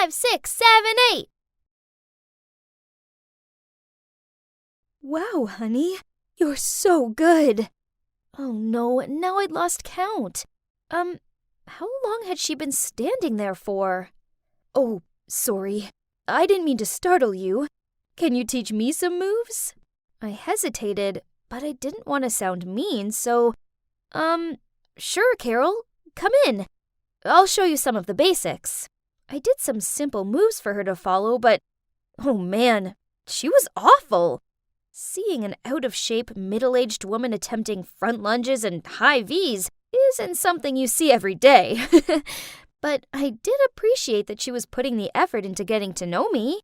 5, 6, 7, 8. Wow, honey, you're so good. Oh no, now I'd lost count. How long had she been standing there for? Oh, sorry. I didn't mean to startle you. Can you teach me some moves? I hesitated, but I didn't want to sound mean, so, sure, Carol, come in. I'll show you some of the basics. I did some simple moves for her to follow, but, oh man, she was awful. Seeing an out-of-shape, middle-aged woman attempting front lunges and high Vs isn't something you see every day. But I did appreciate that she was putting the effort into getting to know me.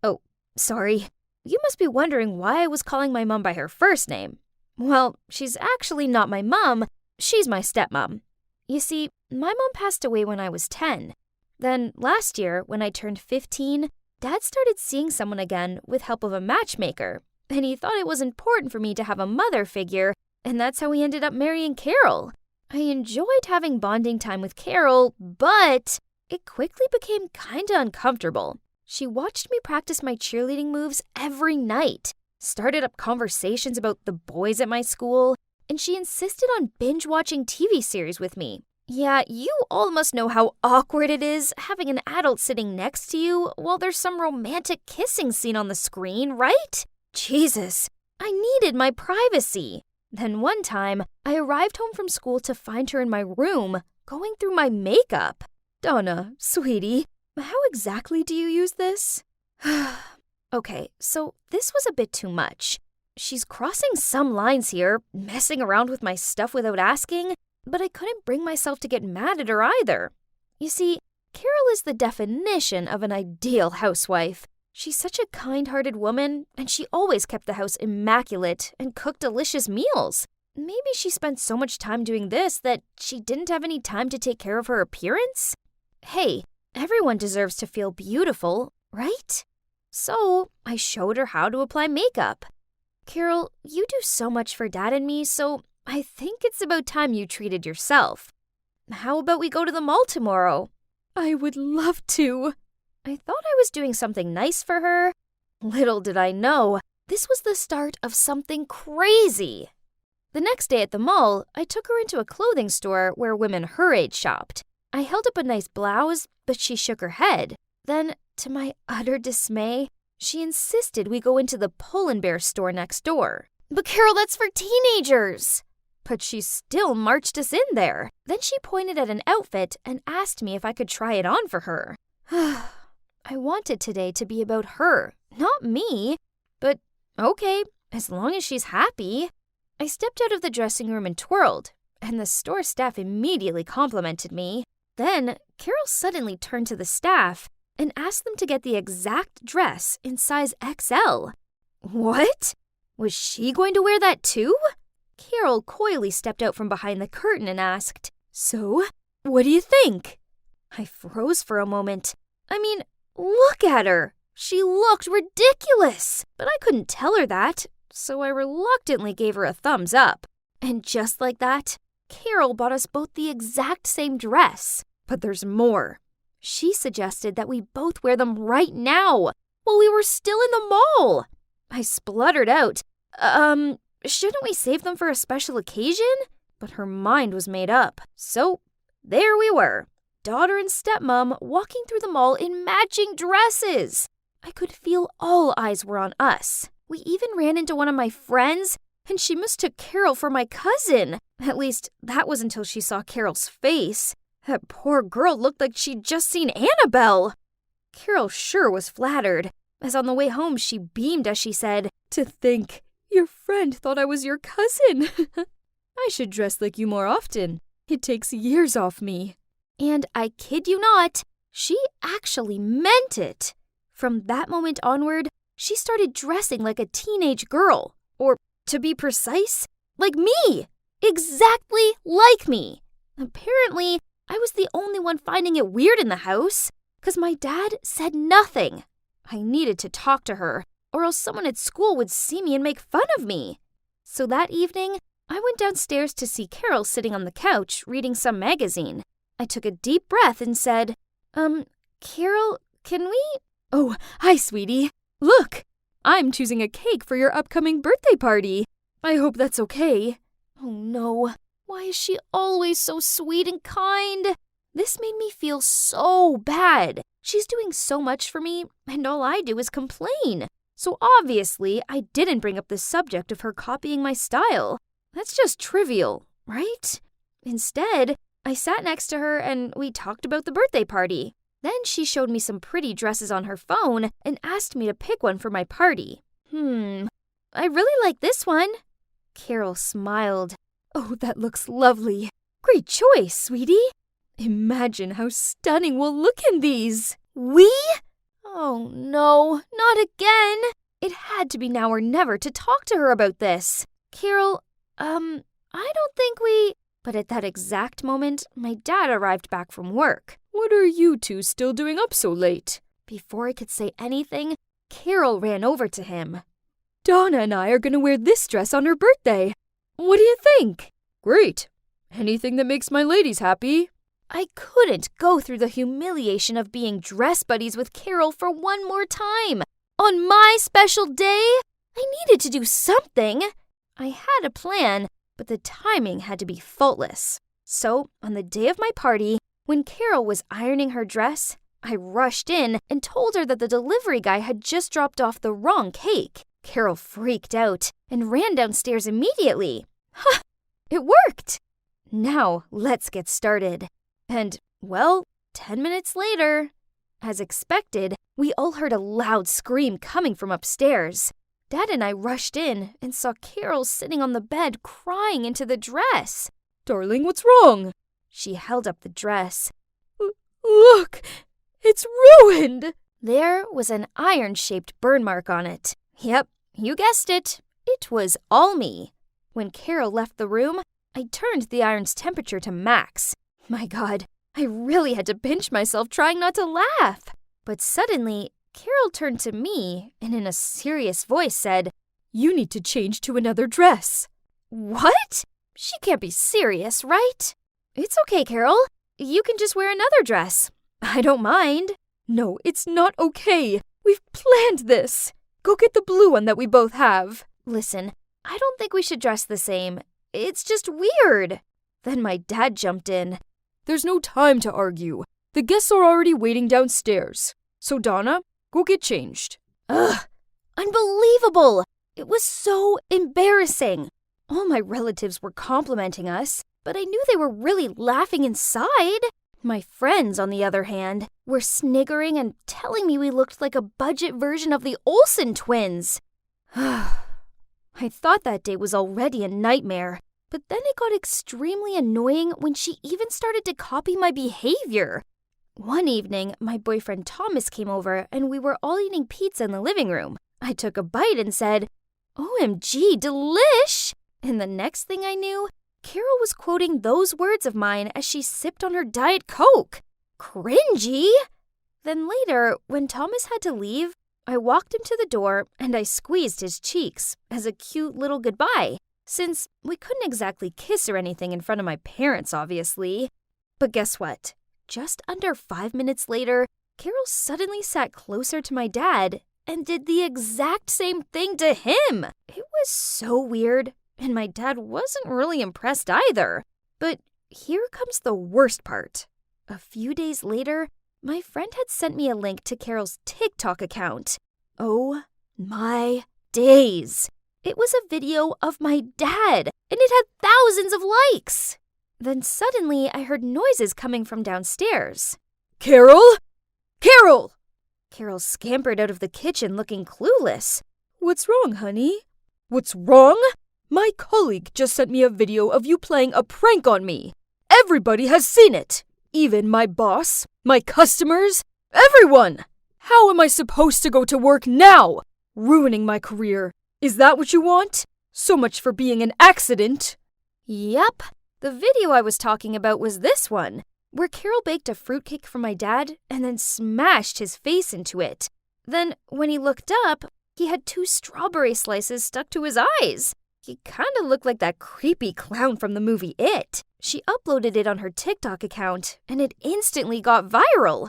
Oh, sorry. You must be wondering why I was calling my mom by her first name. Well, she's actually not my mom. She's my stepmom. You see, my mom passed away when I was 10. Then last year, when I turned 15, Dad started seeing someone again with help of a matchmaker. And he thought it was important for me to have a mother figure, and that's how we ended up marrying Carol. I enjoyed having bonding time with Carol, but it quickly became kinda uncomfortable. She watched me practice my cheerleading moves every night, started up conversations about the boys at my school, and she insisted on binge-watching TV series with me. Yeah, you all must know how awkward it is having an adult sitting next to you while there's some romantic kissing scene on the screen, right? Jesus, I needed my privacy. Then one time, I arrived home from school to find her in my room, going through my makeup. Donna, sweetie, how exactly do you use this? Okay, so this was a bit too much. She's crossing some lines here, messing around with my stuff without asking, but I couldn't bring myself to get mad at her either. You see, Carol is the definition of an ideal housewife. She's such a kind-hearted woman, and she always kept the house immaculate and cooked delicious meals. Maybe she spent so much time doing this that she didn't have any time to take care of her appearance? Hey, everyone deserves to feel beautiful, right? So I showed her how to apply makeup. Carol, you do so much for Dad and me, so I think it's about time you treated yourself. How about we go to the mall tomorrow? I would love to. I thought I was doing something nice for her. Little did I know, this was the start of something crazy. The next day at the mall, I took her into a clothing store where women her age shopped. I held up a nice blouse, but she shook her head. Then, to my utter dismay, she insisted we go into the Pull & Bear store next door. But Carol, that's for teenagers! But she still marched us in there. Then she pointed at an outfit and asked me if I could try it on for her. I wanted today to be about her, not me. But okay, as long as she's happy. I stepped out of the dressing room and twirled, and the store staff immediately complimented me. Then Carol suddenly turned to the staff and asked them to get the exact dress in size XL. What? Was she going to wear that too? Carol coyly stepped out from behind the curtain and asked, "So, what do you think?" I froze for a moment. I mean, look at her. She looked ridiculous, but I couldn't tell her that, so I reluctantly gave her a thumbs up. And just like that, Carol bought us both the exact same dress. But there's more. She suggested that we both wear them right now, while we were still in the mall. I spluttered out, shouldn't we save them for a special occasion? But her mind was made up. So, there we were. Daughter and stepmom walking through the mall in matching dresses. I could feel all eyes were on us. We even ran into one of my friends, and she mistook Carol for my cousin. At least, that was until she saw Carol's face. That poor girl looked like she'd just seen Annabelle. Carol sure was flattered, as on the way home she beamed as she said, "To think, your friend thought I was your cousin. I should dress like you more often. It takes years off me." And I kid you not, she actually meant it. From that moment onward, she started dressing like a teenage girl. Or, to be precise, like me. Exactly like me. Apparently, I was the only one finding it weird in the house, because my dad said nothing. I needed to talk to her, or else someone at school would see me and make fun of me. So that evening, I went downstairs to see Carol sitting on the couch reading some magazine. I took a deep breath and said, Carol, can we? Oh, hi, sweetie. Look, I'm choosing a cake for your upcoming birthday party. I hope that's okay. Oh no, why is she always so sweet and kind? This made me feel so bad. She's doing so much for me, and all I do is complain. So obviously, I didn't bring up the subject of her copying my style. That's just trivial, right? Instead, I sat next to her and we talked about the birthday party. Then she showed me some pretty dresses on her phone and asked me to pick one for my party. I really like this one. Carol smiled. Oh, that looks lovely. Great choice, sweetie. Imagine how stunning we'll look in these. We? Oh no, not again. It had to be now or never to talk to her about this. Carol, I don't think we... But at that exact moment, my dad arrived back from work. What are you two still doing up so late? Before I could say anything, Carol ran over to him. Donna and I are going to wear this dress on her birthday. What do you think? Great. Anything that makes my ladies happy. I couldn't go through the humiliation of being dress buddies with Carol for one more time. On my special day, I needed to do something. I had a plan, but the timing had to be faultless. So, on the day of my party, when Carol was ironing her dress, I rushed in and told her that the delivery guy had just dropped off the wrong cake. Carol freaked out and ran downstairs immediately. Ha! It worked! Now, let's get started. And, well, 10 minutes later, as expected, we all heard a loud scream coming from upstairs. Dad and I rushed in and saw Carol sitting on the bed crying into the dress. Darling, what's wrong? She held up the dress. Look, it's ruined. There was an iron-shaped burn mark on it. Yep, you guessed it. It was all me. When Carol left the room, I turned the iron's temperature to max. My God, I really had to pinch myself trying not to laugh. But suddenly, Carol turned to me and in a serious voice said, You need to change to another dress. What? She can't be serious, right? It's okay, Carol. You can just wear another dress. I don't mind. No, it's not okay. We've planned this. Go get the blue one that we both have. Listen, I don't think we should dress the same. It's just weird. Then my dad jumped in. There's no time to argue. The guests are already waiting downstairs. So, Donna, go get changed. Ugh, unbelievable. It was so embarrassing. All my relatives were complimenting us, but I knew they were really laughing inside. My friends, on the other hand, were sniggering and telling me we looked like a budget version of the Olsen twins. I thought that day was already a nightmare, but then it got extremely annoying when she even started to copy my behavior. One evening, my boyfriend Thomas came over and we were all eating pizza in the living room. I took a bite and said, OMG, delish! And the next thing I knew, Carol was quoting those words of mine as she sipped on her Diet Coke. Cringy! Then later, when Thomas had to leave, I walked him to the door and I squeezed his cheeks as a cute little goodbye, since we couldn't exactly kiss or anything in front of my parents, obviously. But guess what? Just under 5 minutes later, Carol suddenly sat closer to my dad and did the exact same thing to him. It was so weird, and my dad wasn't really impressed either. But here comes the worst part. A few days later, my friend had sent me a link to Carol's TikTok account. Oh my days! It was a video of my dad, and it had thousands of likes. Then suddenly, I heard noises coming from downstairs. Carol? Carol! Carol scampered out of the kitchen looking clueless. What's wrong, honey? What's wrong? My colleague just sent me a video of you playing a prank on me. Everybody has seen it. Even my boss, my customers, everyone. How am I supposed to go to work now? Ruining my career. Is that what you want? So much for being an accident. Yep. The video I was talking about was this one, where Carol baked a fruitcake for my dad and then smashed his face into it. Then, when he looked up, he had 2 strawberry slices stuck to his eyes. He kind of looked like that creepy clown from the movie It. She uploaded it on her TikTok account, and it instantly got viral.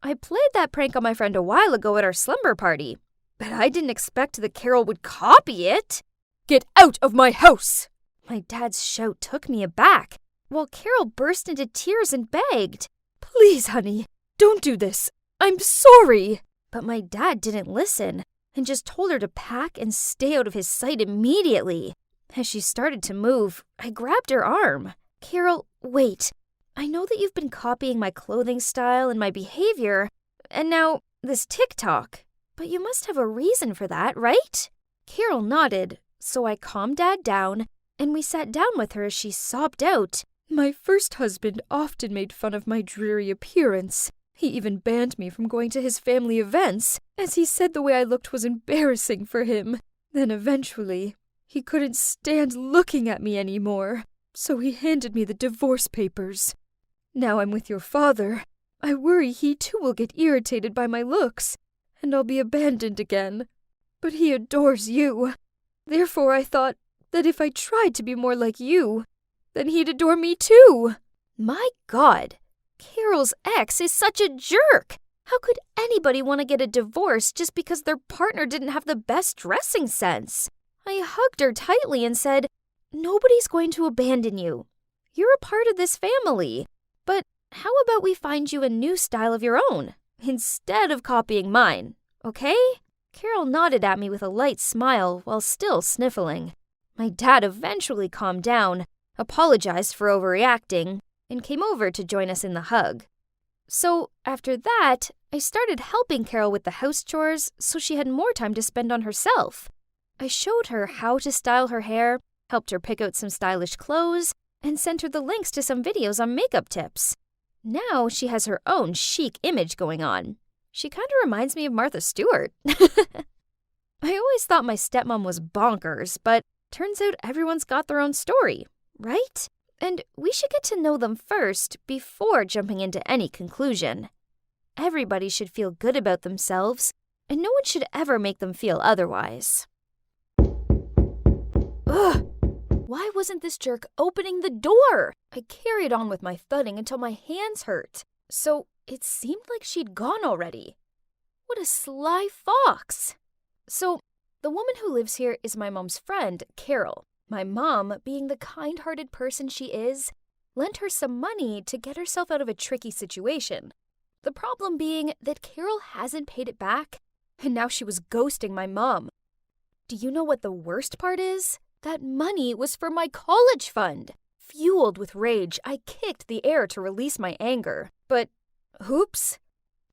I played that prank on my friend a while ago at our slumber party, but I didn't expect that Carol would copy it. Get out of my house! My dad's shout took me aback, while Carol burst into tears and begged. Please, honey, don't do this. I'm sorry. But my dad didn't listen and just told her to pack and stay out of his sight immediately. As she started to move, I grabbed her arm. Carol, wait. I know that you've been copying my clothing style and my behavior, and now this TikTok. But you must have a reason for that, right? Carol nodded, so I calmed Dad down, and we sat down with her as she sobbed out. My first husband often made fun of my dreary appearance. He even banned me from going to his family events, as he said the way I looked was embarrassing for him. Then eventually, he couldn't stand looking at me anymore, so he handed me the divorce papers. Now I'm with your father. I worry he too will get irritated by my looks, and I'll be abandoned again. But he adores you. Therefore I thought that if I tried to be more like you, then he'd adore me too. My God, Carol's ex is such a jerk. How could anybody want to get a divorce just because their partner didn't have the best dressing sense? I hugged her tightly and said, "Nobody's going to abandon you. You're a part of this family. But how about we find you a new style of your own, instead of copying mine, okay?" Carol nodded at me with a light smile while still sniffling. My dad eventually calmed down, apologized for overreacting, and came over to join us in the hug. So after that, I started helping Carol with the house chores so she had more time to spend on herself. I showed her how to style her hair, helped her pick out some stylish clothes, and sent her the links to some videos on makeup tips. Now she has her own chic image going on. She kind of reminds me of Martha Stewart. I always thought my stepmom was bonkers, but turns out everyone's got their own story, right? And we should get to know them first before jumping into any conclusion. Everybody should feel good about themselves, and no one should ever make them feel otherwise. Ugh! Why wasn't this jerk opening the door? I carried on with my thudding until my hands hurt. So it seemed like she'd gone already. What a sly fox! So the woman who lives here is my mom's friend, Carol. My mom, being the kind-hearted person she is, lent her some money to get herself out of a tricky situation. The problem being that Carol hasn't paid it back, and now she was ghosting my mom. Do you know what the worst part is? That money was for my college fund. Fueled with rage, I kicked the air to release my anger. But, oops.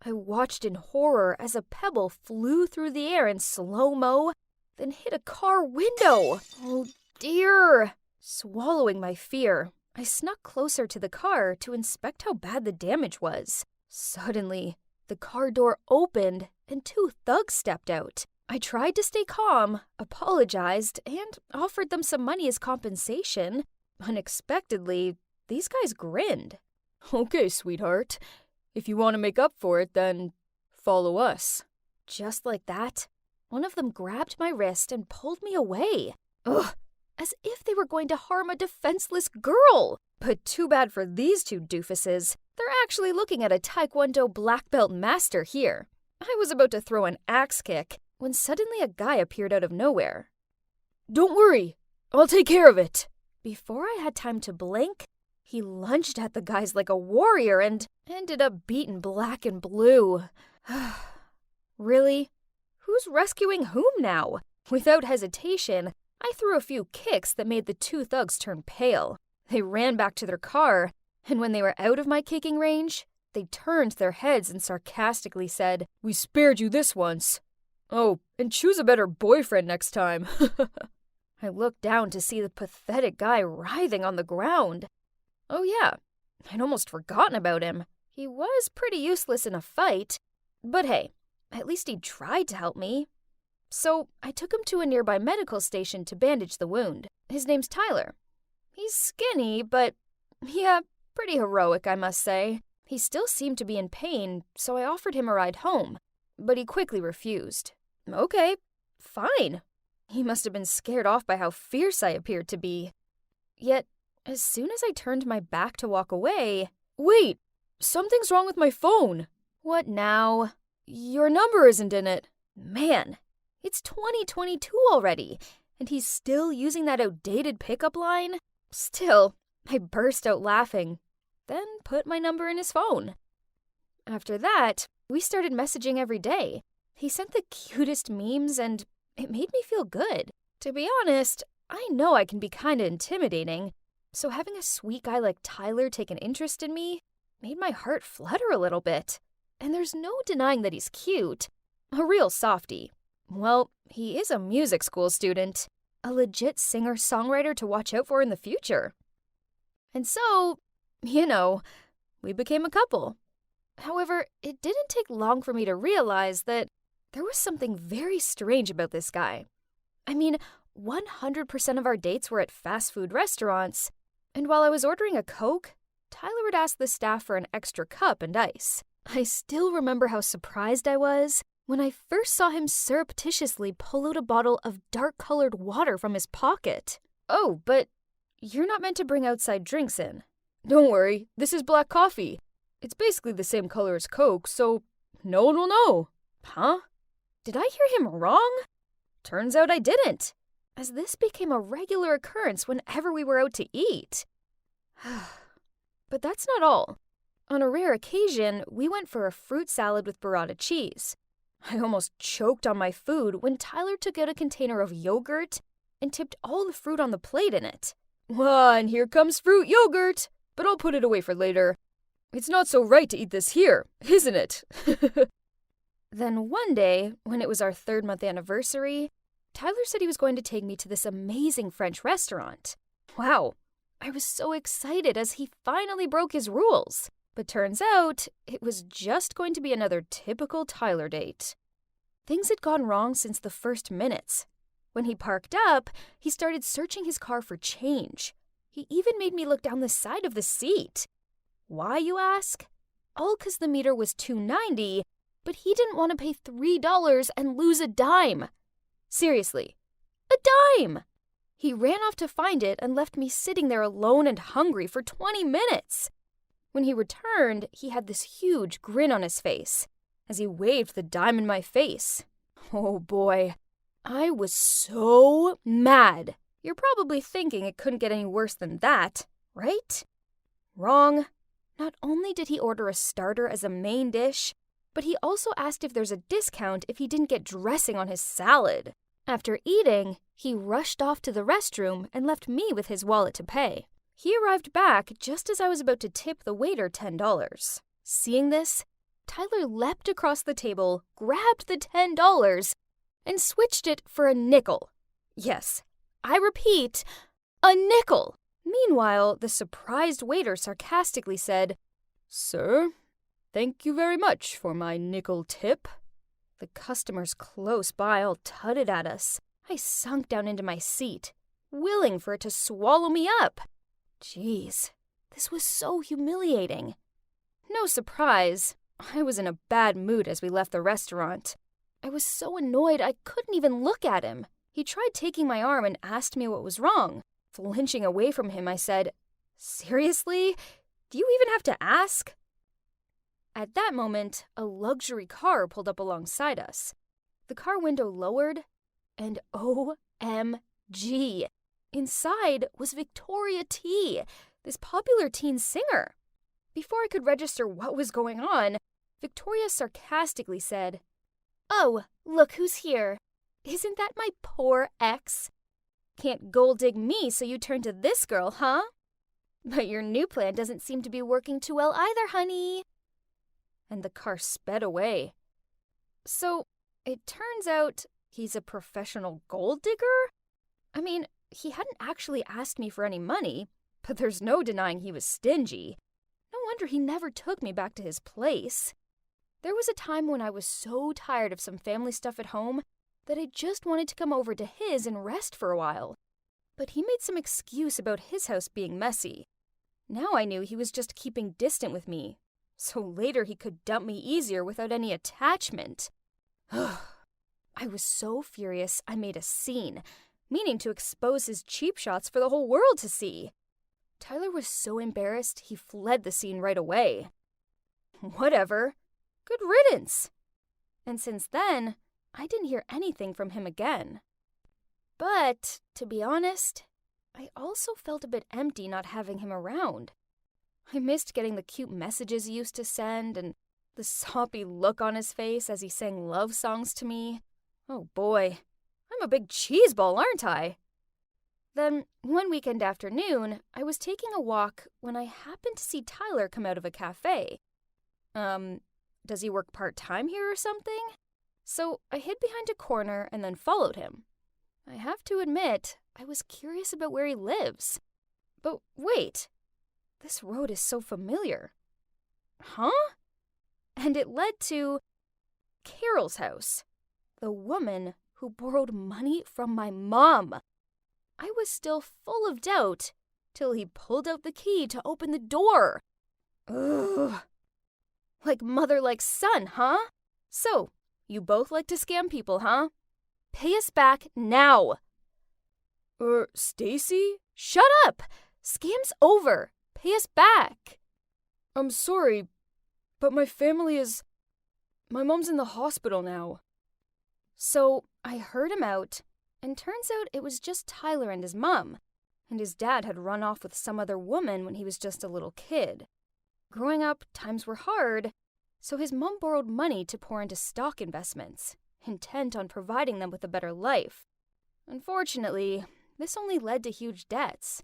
I watched in horror as a pebble flew through the air in slow-mo, then hit a car window. Oh dear. Swallowing my fear, I snuck closer to the car to inspect how bad the damage was. Suddenly, the car door opened and two thugs stepped out. I tried to stay calm, apologized, and offered them some money as compensation. Unexpectedly, these guys grinned. Okay, sweetheart. If you want to make up for it, then follow us. Just like that, one of them grabbed my wrist and pulled me away. Ugh, as if they were going to harm a defenseless girl. But too bad for these two doofuses. They're actually looking at a Taekwondo black belt master here. I was about to throw an axe kick when suddenly a guy appeared out of nowhere. Don't worry, I'll take care of it. Before I had time to blink, he lunged at the guys like a warrior and ended up beaten black and blue. Really? Who's rescuing whom now? Without hesitation, I threw a few kicks that made the two thugs turn pale. They ran back to their car, and when they were out of my kicking range, they turned their heads and sarcastically said, "We spared you this once. Oh, and choose a better boyfriend next time." I looked down to see the pathetic guy writhing on the ground. Oh yeah, I'd almost forgotten about him. He was pretty useless in a fight. But hey, at least he tried to help me. So I took him to a nearby medical station to bandage the wound. His name's Tyler. He's skinny, but yeah, pretty heroic, I must say. He still seemed to be in pain, so I offered him a ride home, but he quickly refused. Okay, fine. He must have been scared off by how fierce I appeared to be. Yet, as soon as I turned my back to walk away... Wait, something's wrong with my phone. What now? Your number isn't in it. Man, it's 2022 already, and he's still using that outdated pickup line? Still, I burst out laughing, then put my number in his phone. After that, we started messaging every day. He sent the cutest memes, and it made me feel good. To be honest, I know I can be kinda intimidating, so having a sweet guy like Tyler take an interest in me made my heart flutter a little bit. And there's no denying that he's cute. A real softie. Well, he is a music school student. A legit singer-songwriter to watch out for in the future. And so, we became a couple. However, it didn't take long for me to realize that there was something very strange about this guy. I mean, 100% of our dates were at fast food restaurants, and while I was ordering a Coke, Tyler would ask the staff for an extra cup and ice. I still remember how surprised I was when I first saw him surreptitiously pull out a bottle of dark-colored water from his pocket. Oh, but you're not meant to bring outside drinks in. Don't worry, this is black coffee. It's basically the same color as Coke, so no one will know. Huh? Did I hear him wrong? Turns out I didn't, as this became a regular occurrence whenever we were out to eat. But that's not all. On a rare occasion, we went for a fruit salad with burrata cheese. I almost choked on my food when Tyler took out a container of yogurt and tipped all the fruit on the plate in it. Well, and here comes fruit yogurt, but I'll put it away for later. It's not so right to eat this here, isn't it? Then one day, when it was our 3rd-month anniversary, Tyler said he was going to take me to this amazing French restaurant. Wow, I was so excited as he finally broke his rules. But turns out, it was just going to be another typical Tyler date. Things had gone wrong since the first minutes. When he parked up, he started searching his car for change. He even made me look down the side of the seat. Why, you ask? All 'cause the meter was $2.90, but he didn't want to pay $3 and lose a dime. Seriously, a dime! He ran off to find it and left me sitting there alone and hungry for 20 minutes. When he returned, he had this huge grin on his face as he waved the dime in my face. Oh boy, I was so mad. You're probably thinking it couldn't get any worse than that, right? Wrong. Not only did he order a starter as a main dish, but he also asked if there's a discount if he didn't get dressing on his salad. After eating, he rushed off to the restroom and left me with his wallet to pay. He arrived back just as I was about to tip the waiter $10. Seeing this, Tyler leapt across the table, grabbed the $10, and switched it for a nickel. Yes, I repeat, a nickel. Meanwhile, the surprised waiter sarcastically said, "Sir, thank you very much for my nickel tip." The customers close by all tutted at us. I sunk down into my seat, willing for it to swallow me up. Jeez, this was so humiliating. No surprise, I was in a bad mood as we left the restaurant. I was so annoyed I couldn't even look at him. He tried taking my arm and asked me what was wrong. Flinching away from him, I said, "Seriously? Do you even have to ask?" At that moment, a luxury car pulled up alongside us. The car window lowered, and OMG! Inside was Victoria T, this popular teen singer. Before I could register what was going on, Victoria sarcastically said, "Oh, look who's here. Isn't that my poor ex? Can't gold dig me, so you turn to this girl, huh? But your new plan doesn't seem to be working too well either, honey." And the car sped away. So, it turns out he's a professional gold digger? I mean, he hadn't actually asked me for any money, but there's no denying he was stingy. No wonder he never took me back to his place. There was a time when I was so tired of some family stuff at home that I just wanted to come over to his and rest for a while. But he made some excuse about his house being messy. Now I knew he was just keeping distant with me, so later he could dump me easier without any attachment. I was so furious I made a scene, meaning to expose his cheap shots for the whole world to see. Tyler was so embarrassed he fled the scene right away. Whatever. Good riddance. And since then, I didn't hear anything from him again. But, to be honest, I also felt a bit empty not having him around. I missed getting the cute messages he used to send and the soppy look on his face as he sang love songs to me. Oh boy, I'm a big cheeseball, aren't I? Then, one weekend afternoon, I was taking a walk when I happened to see Tyler come out of a cafe. Does he work part-time here or something? So I hid behind a corner and then followed him. I have to admit, I was curious about where he lives. But wait, this road is so familiar. Huh? And it led to Carol's house, the woman who borrowed money from my mom. I was still full of doubt till he pulled out the key to open the door. Ugh. Like mother, like son, huh? So, you both like to scam people, huh? Pay us back now. Stacy? Shut up! Scam's over. Pay us back. I'm sorry, but my mom's in the hospital now. So, I heard him out, and turns out it was just Tyler and his mom, and his dad had run off with some other woman when he was just a little kid. Growing up, times were hard, so his mom borrowed money to pour into stock investments, intent on providing them with a better life. Unfortunately, this only led to huge debts.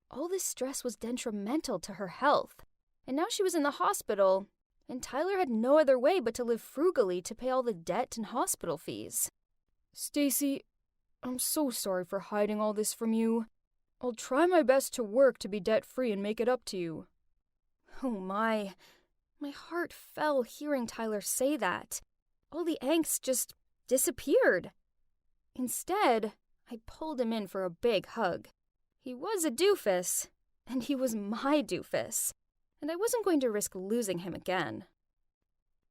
All this stress was detrimental to her health, and now she was in the hospital, and Tyler had no other way but to live frugally to pay all the debt and hospital fees. Stacy, I'm so sorry for hiding all this from you. I'll try my best to work to be debt-free and make it up to you. Oh my heart fell hearing Tyler say that. All the angst just disappeared. Instead, I pulled him in for a big hug. He was a doofus, and he was my doofus, and I wasn't going to risk losing him again.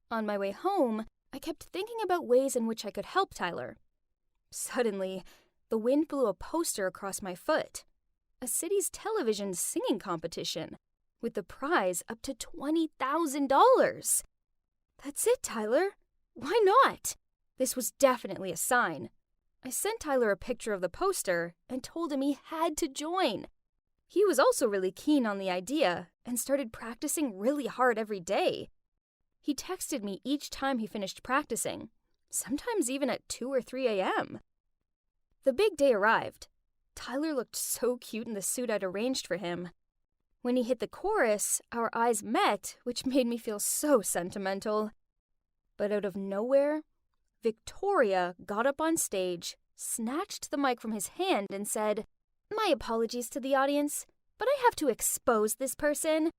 On my way home, I kept thinking about ways in which I could help Tyler. Suddenly, the wind blew a poster across my foot. A city's television singing competition, with the prize up to $20,000. That's it, Tyler. Why not? This was definitely a sign. I sent Tyler a picture of the poster and told him he had to join. He was also really keen on the idea and started practicing really hard every day. He texted me each time he finished practicing, sometimes even at 2 or 3 a.m. The big day arrived. Tyler looked so cute in the suit I'd arranged for him. When he hit the chorus, our eyes met, which made me feel so sentimental. But out of nowhere, Victoria got up on stage, snatched the mic from his hand, and said, "My apologies to the audience, but I have to expose this person.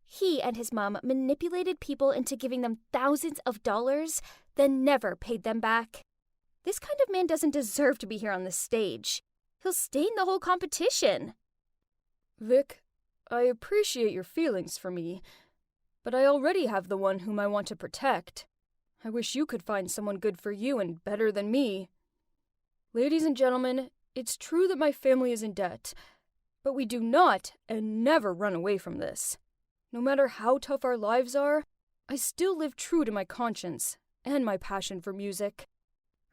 He and his mom manipulated people into giving them thousands of dollars, then never paid them back. This kind of man doesn't deserve to be here on the stage. He'll stain the whole competition." Vic, I appreciate your feelings for me, but I already have the one whom I want to protect. I wish you could find someone good for you and better than me. Ladies and gentlemen, it's true that my family is in debt, but we do not and never run away from this. No matter how tough our lives are, I still live true to my conscience and my passion for music.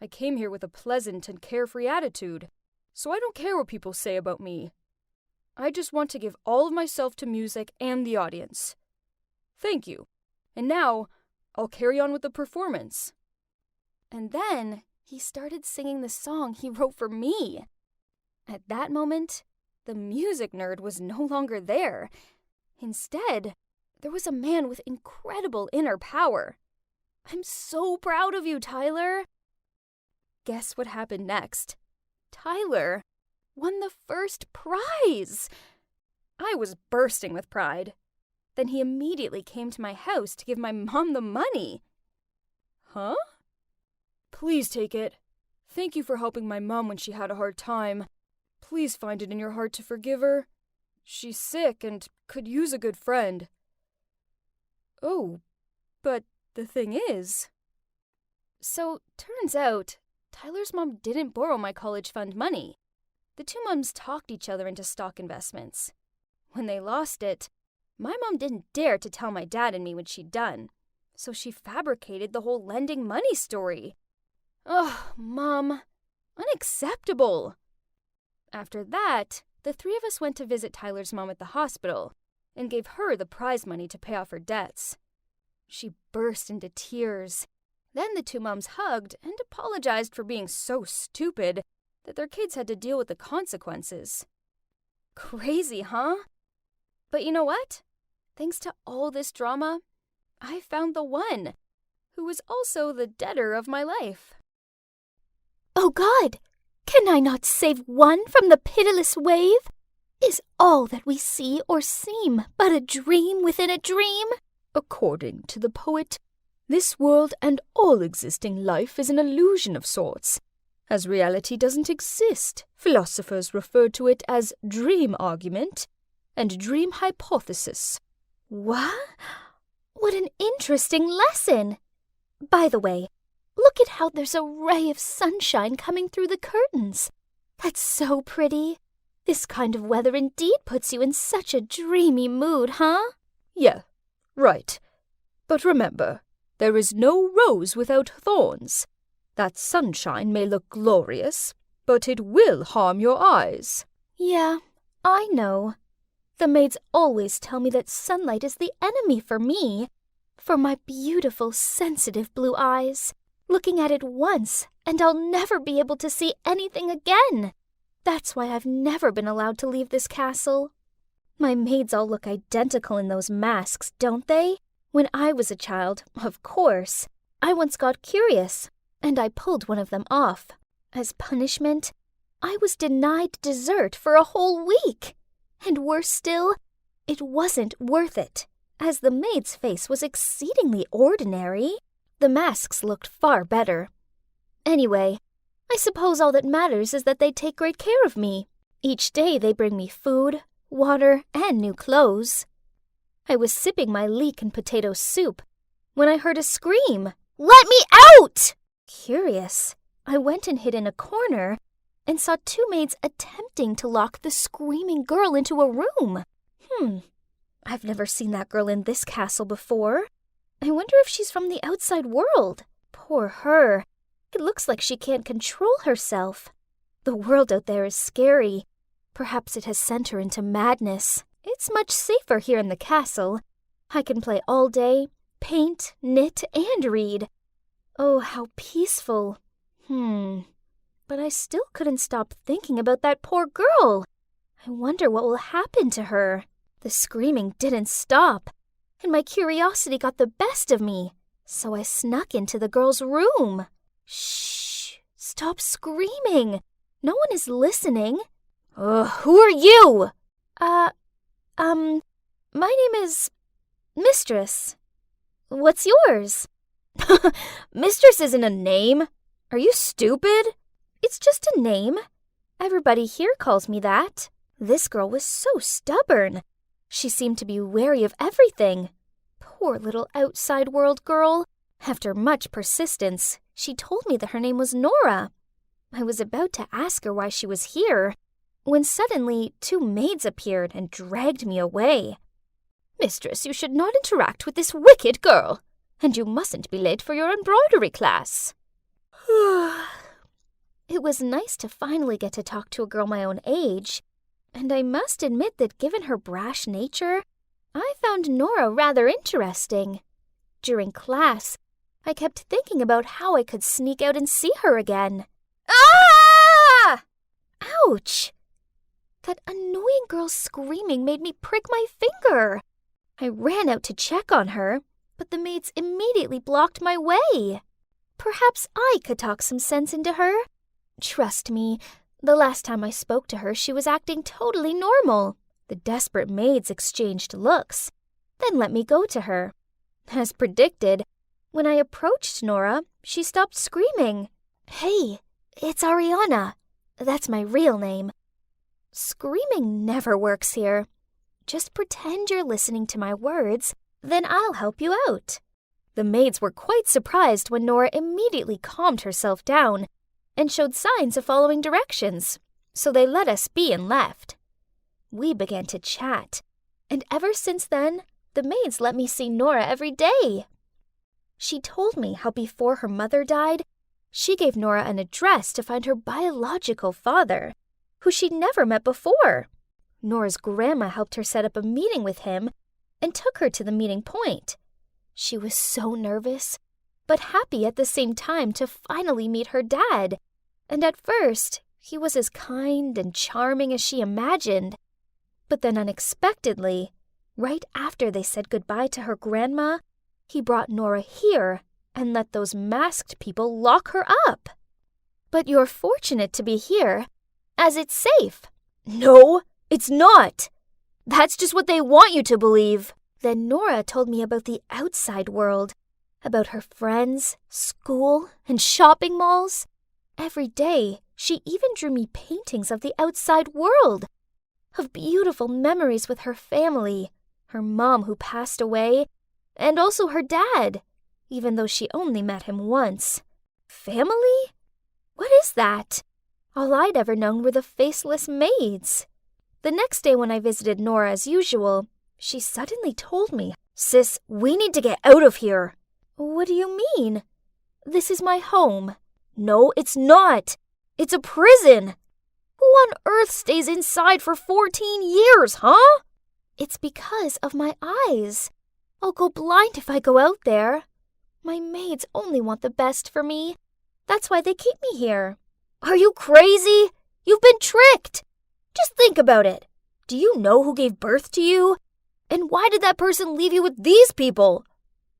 I came here with a pleasant and carefree attitude, so I don't care what people say about me. I just want to give all of myself to music and the audience. Thank you. And now, I'll carry on with the performance. And then he started singing the song he wrote for me. At that moment, the music nerd was no longer there. Instead, there was a man with incredible inner power. I'm so proud of you, Tyler. Guess what happened next? Tyler won the first prize. I was bursting with pride. Then he immediately came to my house to give my mom the money. Huh? Please take it. Thank you for helping my mom when she had a hard time. Please find it in your heart to forgive her. She's sick and could use a good friend. Oh, but the thing is... So, turns out, Tyler's mom didn't borrow my college fund money. The two moms talked each other into stock investments. When they lost it, my mom didn't dare to tell my dad and me what she'd done. So she fabricated the whole lending money story. Ugh, Mom. Unacceptable. After that, the three of us went to visit Tyler's mom at the hospital and gave her the prize money to pay off her debts. She burst into tears. Then the two moms hugged and apologized for being so stupid that their kids had to deal with the consequences. Crazy, huh? But you know what? Thanks to all this drama, I found the one who was also the debtor of my life. Oh God! Can I not save one from the pitiless wave? Is all that we see or seem but a dream within a dream? According to the poet, this world and all existing life is an illusion of sorts. As reality doesn't exist, philosophers refer to it as dream argument and dream hypothesis. What? What an interesting lesson! By the way, look at how there's a ray of sunshine coming through the curtains. That's so pretty. This kind of weather indeed puts you in such a dreamy mood, huh? Yeah, right. But remember, there is no rose without thorns. That sunshine may look glorious, but it will harm your eyes. Yeah, I know. The maids always tell me that sunlight is the enemy for me, for my beautiful, sensitive blue eyes. Looking at it once, and I'll never be able to see anything again. That's why I've never been allowed to leave this castle. My maids all look identical in those masks, don't they? When I was a child, of course, I once got curious, and I pulled one of them off. As punishment, I was denied dessert for a whole week. And worse still, it wasn't worth it, as the maid's face was exceedingly ordinary. The masks looked far better. Anyway, I suppose all that matters is that they take great care of me. Each day they bring me food, water, and new clothes. I was sipping my leek and potato soup when I heard a scream. Let me out! Curious, I went and hid in a corner and saw two maids attempting to lock the screaming girl into a room. I've never seen that girl in this castle before. I wonder if she's from the outside world. Poor her. It looks like she can't control herself. The world out there is scary. Perhaps it has sent her into madness. It's much safer here in the castle. I can play all day, paint, knit, and read. Oh, how peaceful. But I still couldn't stop thinking about that poor girl. I wonder what will happen to her. The screaming didn't stop, and my curiosity got the best of me, so I snuck into the girl's room. Shh! Stop screaming! No one is listening. Who are you? My name is Mistress. What's yours? Mistress isn't a name. Are you stupid? It's just a name. Everybody here calls me that. This girl was so stubborn. She seemed to be wary of everything. Poor little outside world girl. After much persistence, she told me that her name was Nora. I was about to ask her why she was here, when suddenly two maids appeared and dragged me away. Mistress, you should not interact with this wicked girl, and you mustn't be late for your embroidery class. It was nice to finally get to talk to a girl my own age, and I must admit that given her brash nature, I found Nora rather interesting. During class, I kept thinking about how I could sneak out and see her again. Ah! Ouch! That annoying girl's screaming made me prick my finger. I ran out to check on her, but the maids immediately blocked my way. Perhaps I could talk some sense into her. Trust me, the last time I spoke to her, she was acting totally normal. The desperate maids exchanged looks, then let me go to her. As predicted, when I approached Nora, she stopped screaming. Hey, it's Ariana. That's my real name. Screaming never works here. Just pretend you're listening to my words, then I'll help you out. The maids were quite surprised when Nora immediately calmed herself down and showed signs of following directions, so they let us be and left. We began to chat, and ever since then, the maids let me see Nora every day. She told me how before her mother died, she gave Nora an address to find her biological father, who she'd never met before. Nora's grandma helped her set up a meeting with him and took her to the meeting point. She was so nervous, but happy at the same time to finally meet her dad. And at first, he was as kind and charming as she imagined. But then unexpectedly, right after they said goodbye to her grandma, he brought Nora here and let those masked people lock her up. But you're fortunate to be here, as it's safe. No, it's not. That's just what they want you to believe. Then Nora told me about the outside world, about her friends, school, and shopping malls. Every day, she even drew me paintings of the outside world, of beautiful memories with her family, her mom who passed away, and also her dad, even though she only met him once. Family? What is that? All I'd ever known were the faceless maids. The next day when I visited Nora as usual, she suddenly told me, Sis, we need to get out of here. What do you mean? This is my home. No, it's not. It's a prison. Who on earth stays inside for 14 years, huh? It's because of my eyes. I'll go blind if I go out there. My maids only want the best for me. That's why they keep me here. Are you crazy? You've been tricked. Just think about it. Do you know who gave birth to you? And why did that person leave you with these people?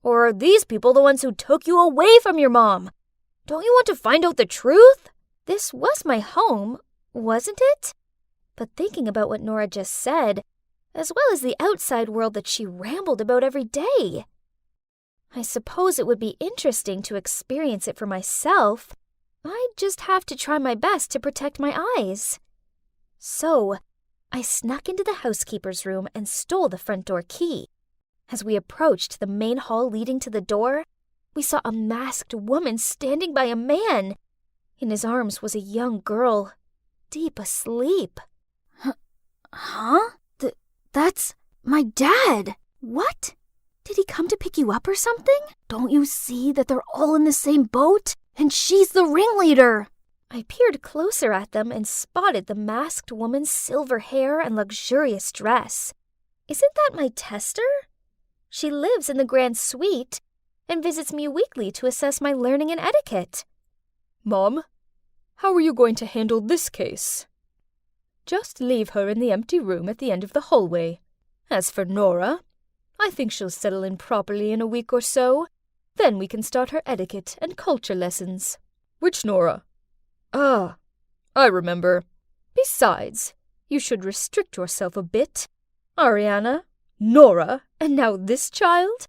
Or are these people the ones who took you away from your mom? Don't you want to find out the truth? This was my home, wasn't it? But thinking about what Nora just said, as well as the outside world that she rambled about every day, I suppose it would be interesting to experience it for myself. I'd just have to try my best to protect my eyes. So, I snuck into the housekeeper's room and stole the front door key. As we approached the main hall leading to the door, we saw a masked woman standing by a man. In his arms was a young girl, deep asleep. Huh? That's my dad. What? Did he come to pick you up or something? Don't you see that they're all in the same boat? And she's the ringleader. I peered closer at them and spotted the masked woman's silver hair and luxurious dress. Isn't that my tester? She lives in the grand suite and visits me weekly to assess my learning and etiquette. Mom, how are you going to handle this case? Just leave her in the empty room at the end of the hallway. As for Nora, I think she'll settle in properly in a week or so. Then we can start her etiquette and culture lessons. Which Nora? Ah, I remember. Besides, you should restrict yourself a bit. Ariana, Nora, and now this child?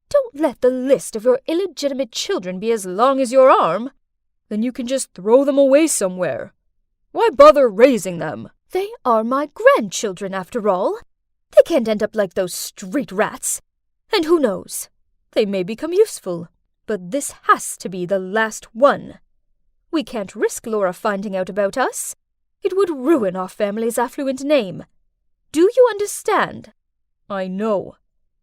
Don't let the list of your illegitimate children be as long as your arm. Then you can just throw them away somewhere. Why bother raising them? They are my grandchildren, after all. They can't end up like those street rats. And who knows? They may become useful. But this has to be the last one. We can't risk Laura finding out about us. It would ruin our family's affluent name. Do you understand? I know.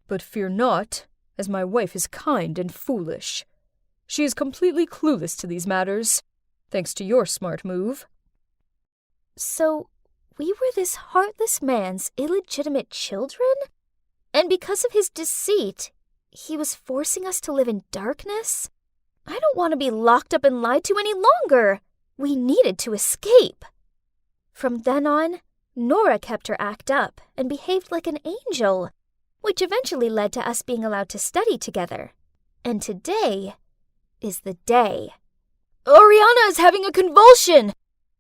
But fear not, as my wife is kind and foolish. She is completely clueless to these matters, thanks to your smart move. So, we were this heartless man's illegitimate children? And because of his deceit, he was forcing us to live in darkness? I don't want to be locked up and lied to any longer. We needed to escape. From then on, Nora kept her act up and behaved like an angel, which eventually led to us being allowed to study together. And today is the day. Oriana is having a convulsion!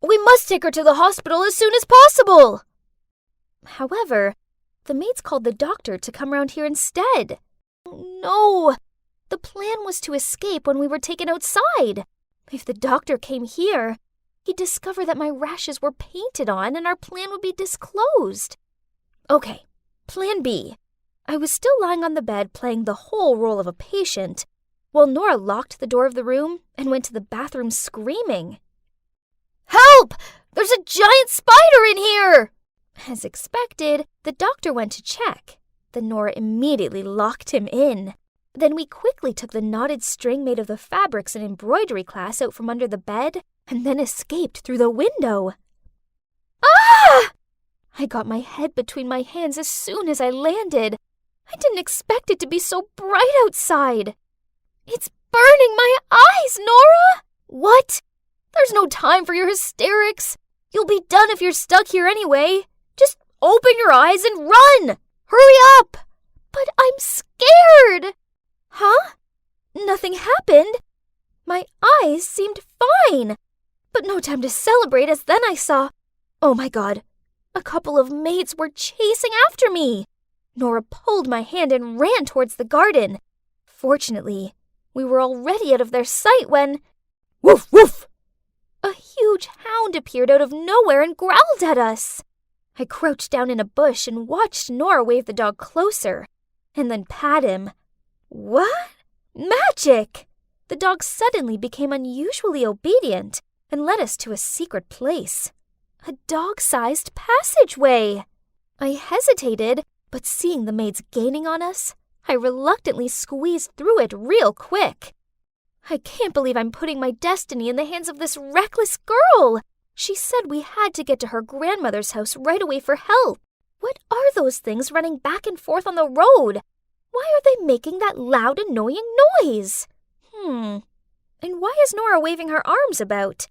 We must take her to the hospital as soon as possible! However, the maids called the doctor to come round here instead. No! The plan was to escape when we were taken outside. If the doctor came here, he'd discover that my rashes were painted on and our plan would be disclosed. Okay, plan B. I was still lying on the bed playing the whole role of a patient, while Nora locked the door of the room and went to the bathroom screaming. Help! There's a giant spider in here! As expected, the doctor went to check. Then Nora immediately locked him in. Then we quickly took the knotted string made of the fabrics and embroidery class out from under the bed and then escaped through the window. Ah! I got my head between my hands as soon as I landed. I didn't expect it to be so bright outside. It's burning my eyes, Nora! What? There's no time for your hysterics. You'll be done if you're stuck here anyway. Just open your eyes and run! Hurry up! But I'm scared! Huh? Nothing happened. My eyes seemed fine. But no time to celebrate, as then I saw... Oh my God. A couple of maids were chasing after me. Nora pulled my hand and ran towards the garden. Fortunately, we were already out of their sight when... Woof, woof! A huge hound appeared out of nowhere and growled at us. I crouched down in a bush and watched Nora wave the dog closer, and then pat him. What? Magic! The dog suddenly became unusually obedient and led us to a secret place. A dog-sized passageway. I hesitated, but seeing the maids gaining on us, I reluctantly squeezed through it real quick. I can't believe I'm putting my destiny in the hands of this reckless girl. She said we had to get to her grandmother's house right away for help. What are those things running back and forth on the road? Why are they making that loud, annoying noise? And why is Nora waving her arms about?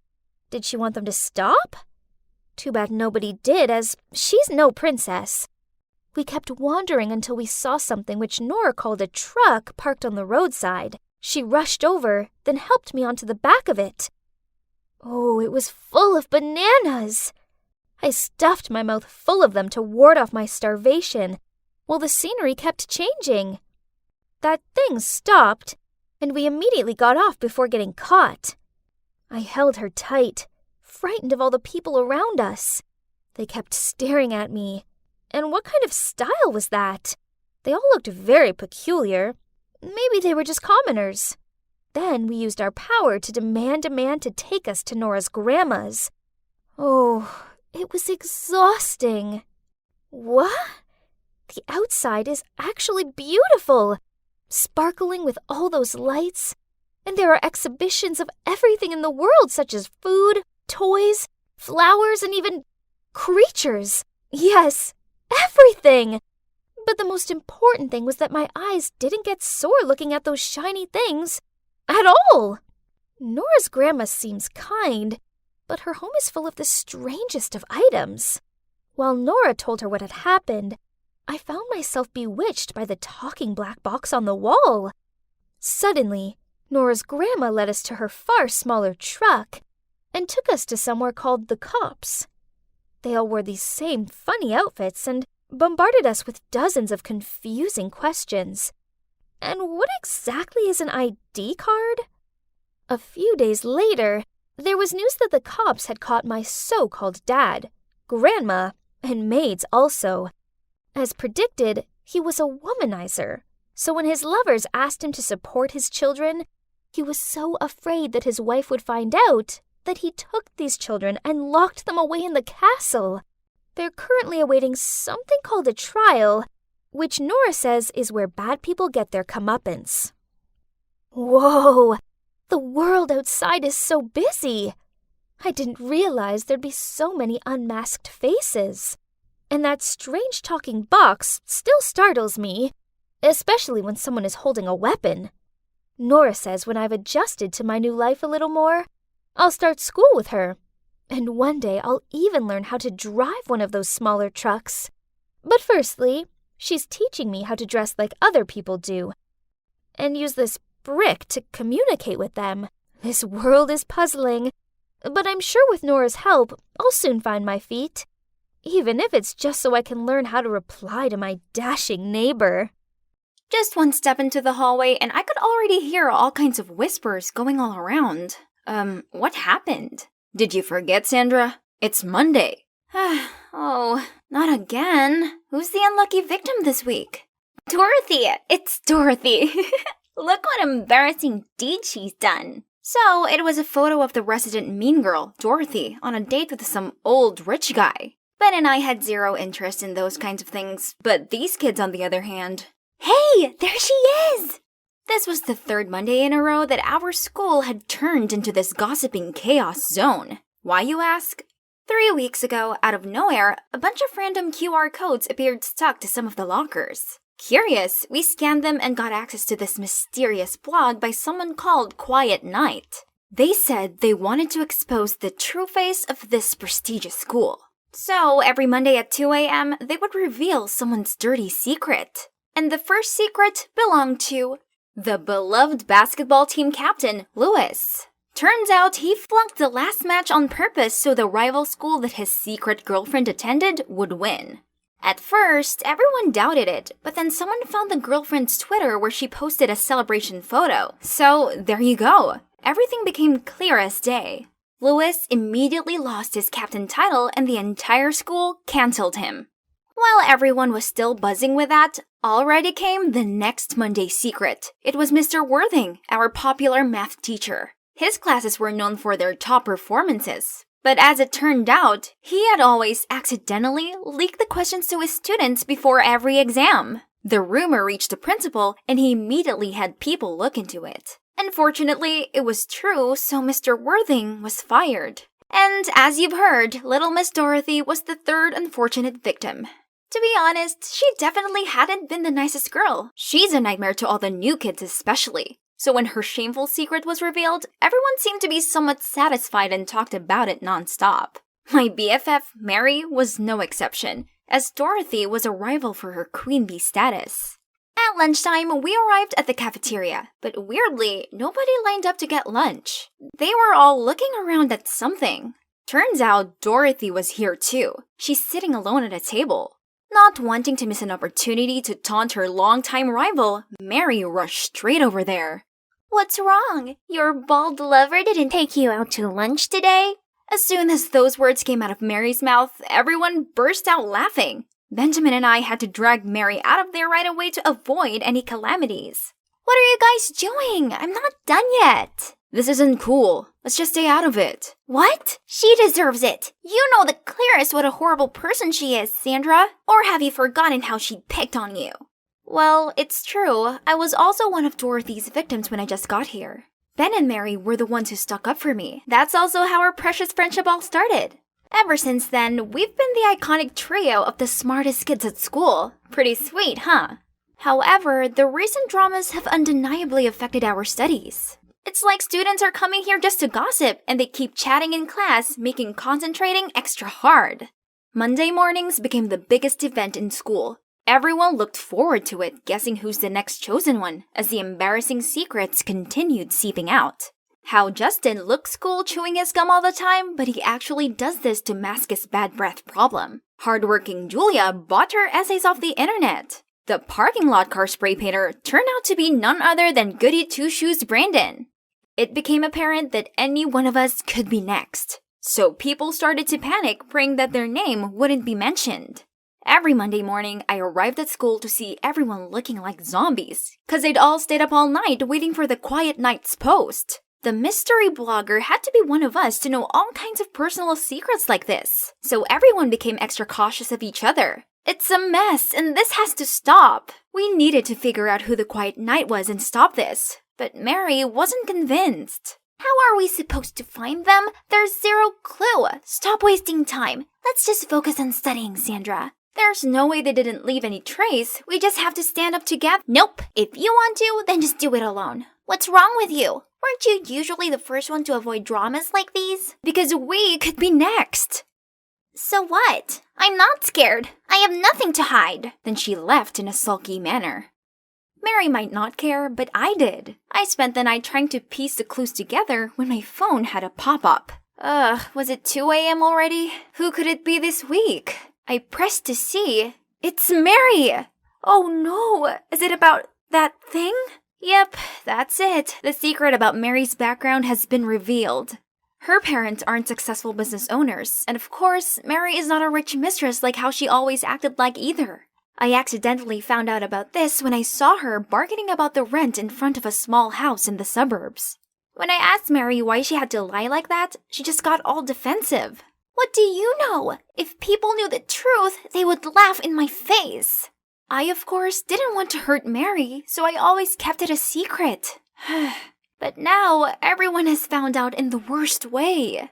Did she want them to stop? Too bad nobody did, as she's no princess. We kept wandering until we saw something which Nora called a truck parked on the roadside. She rushed over, then helped me onto the back of it. Oh, it was full of bananas. I stuffed my mouth full of them to ward off my starvation, while the scenery kept changing. That thing stopped, and we immediately got off before getting caught. I held her tight, frightened of all the people around us. They kept staring at me. And what kind of style was that? They all looked very peculiar. Maybe they were just commoners. Then we used our power to demand a man to take us to Nora's grandma's. Oh, it was exhausting. What? The outside is actually beautiful, sparkling with all those lights. And there are exhibitions of everything in the world, such as food, toys, flowers, and even creatures. Yes, everything. But the most important thing was that my eyes didn't get sore looking at those shiny things at all. Nora's grandma seems kind, but her home is full of the strangest of items. While Nora told her what had happened, I found myself bewitched by the talking black box on the wall. Suddenly, Nora's grandma led us to her far smaller truck and took us to somewhere called the Cops. They all wore these same funny outfits and bombarded us with dozens of confusing questions. And what exactly is an ID card? A few days later, there was news that the cops had caught my so-called dad, grandma, and maids also. As predicted, he was a womanizer, so when his lovers asked him to support his children, he was so afraid that his wife would find out that he took these children and locked them away in the castle. They're currently awaiting something called a trial, which Nora says is where bad people get their comeuppance. Whoa! The world outside is so busy. I didn't realize there'd be so many unmasked faces. And that strange talking box still startles me, especially when someone is holding a weapon. Nora says when I've adjusted to my new life a little more, I'll start school with her. And one day I'll even learn how to drive one of those smaller trucks. But firstly, she's teaching me how to dress like other people do, and use this brick to communicate with them. This world is puzzling, but I'm sure with Nora's help, I'll soon find my feet. Even if it's just so I can learn how to reply to my dashing neighbor. Just one step into the hallway, and I could already hear all kinds of whispers going all around. What happened? Did you forget, Sandra? It's Monday. Oh, not again. Who's the unlucky victim this week? Dorothy! It's Dorothy! Look what embarrassing deed she's done. So, it was a photo of the resident mean girl, Dorothy, on a date with some old rich guy. Ben and I had zero interest in those kinds of things, but these kids, on the other hand... Hey! There she is! This was the third Monday in a row that our school had turned into this gossiping chaos zone. Why, you ask? 3 weeks ago, out of nowhere, a bunch of random QR codes appeared stuck to some of the lockers. Curious, we scanned them and got access to this mysterious blog by someone called Quiet Night. They said they wanted to expose the true face of this prestigious school. So, every Monday at 2 a.m., they would reveal someone's dirty secret. And the first secret belonged to the beloved basketball team captain, Lewis. Turns out he flunked the last match on purpose so the rival school that his secret girlfriend attended would win. At first, everyone doubted it, but then someone found the girlfriend's Twitter where she posted a celebration photo. So, there you go. Everything became clear as day. Lewis immediately lost his captain title and the entire school cancelled him. While everyone was still buzzing with that, already came the next Monday secret. It was Mr. Worthing, our popular math teacher. His classes were known for their top performances. But as it turned out, he had always accidentally leaked the questions to his students before every exam. The rumor reached the principal, and he immediately had people look into it. Unfortunately, it was true, so Mr. Worthing was fired. And as you've heard, little Miss Dorothy was the third unfortunate victim. To be honest, she definitely hadn't been the nicest girl. She's a nightmare to all the new kids especially. So when her shameful secret was revealed, everyone seemed to be somewhat satisfied and talked about it nonstop. My BFF, Mary, was no exception, as Dorothy was a rival for her queen bee status. At lunchtime, we arrived at the cafeteria, but weirdly, nobody lined up to get lunch. They were all looking around at something. Turns out Dorothy was here too. She's sitting alone at a table. Not wanting to miss an opportunity to taunt her longtime rival, Mary rushed straight over there. What's wrong? Your bald lover didn't take you out to lunch today? As soon as those words came out of Mary's mouth, everyone burst out laughing. Benjamin and I had to drag Mary out of there right away to avoid any calamities. What are you guys doing? I'm not done yet. This isn't cool. Let's just stay out of it. What? She deserves it. You know the clearest what a horrible person she is, Sandra. Or have you forgotten how she picked on you? Well, it's true. I was also one of Dorothy's victims when I just got here. Ben and Mary were the ones who stuck up for me. That's also how our precious friendship all started. Ever since then, we've been the iconic trio of the smartest kids at school. Pretty sweet, huh? However, the recent dramas have undeniably affected our studies. It's like students are coming here just to gossip, and they keep chatting in class, making concentrating extra hard. Monday mornings became the biggest event in school. Everyone looked forward to it, guessing who's the next chosen one, as the embarrassing secrets continued seeping out. How Justin looks cool chewing his gum all the time, but he actually does this to mask his bad breath problem. Hardworking Julia bought her essays off the internet. The parking lot car spray painter turned out to be none other than Goody Two-Shoes Brandon. It became apparent that any one of us could be next. So people started to panic, praying that their name wouldn't be mentioned. Every Monday morning, I arrived at school to see everyone looking like zombies, cause they'd all stayed up all night waiting for the Quiet Night's post. The mystery blogger had to be one of us to know all kinds of personal secrets like this, so everyone became extra cautious of each other. It's a mess, and this has to stop. We needed to figure out who the Quiet Night was and stop this, but Mary wasn't convinced. How are we supposed to find them? There's zero clue. Stop wasting time. Let's just focus on studying, Sandra. There's no way they didn't leave any trace. We just have to stand up together. Nope. If you want to, then just do it alone. What's wrong with you? Weren't you usually the first one to avoid dramas like these? Because we could be next. So what? I'm not scared. I have nothing to hide. Then she left in a sulky manner. Mary might not care, but I did. I spent the night trying to piece the clues together when my phone had a pop-up. Was it 2 a.m. already? Who could it be this week? I pressed to see. It's Mary! Oh no, is it about that thing? Yep, that's it. The secret about Mary's background has been revealed. Her parents aren't successful business owners, and of course, Mary is not a rich mistress like how she always acted like either. I accidentally found out about this when I saw her bargaining about the rent in front of a small house in the suburbs. When I asked Mary why she had to lie like that, she just got all defensive. What do you know? If people knew the truth, they would laugh in my face. I, of course, didn't want to hurt Mary, so I always kept it a secret. But now, everyone has found out in the worst way.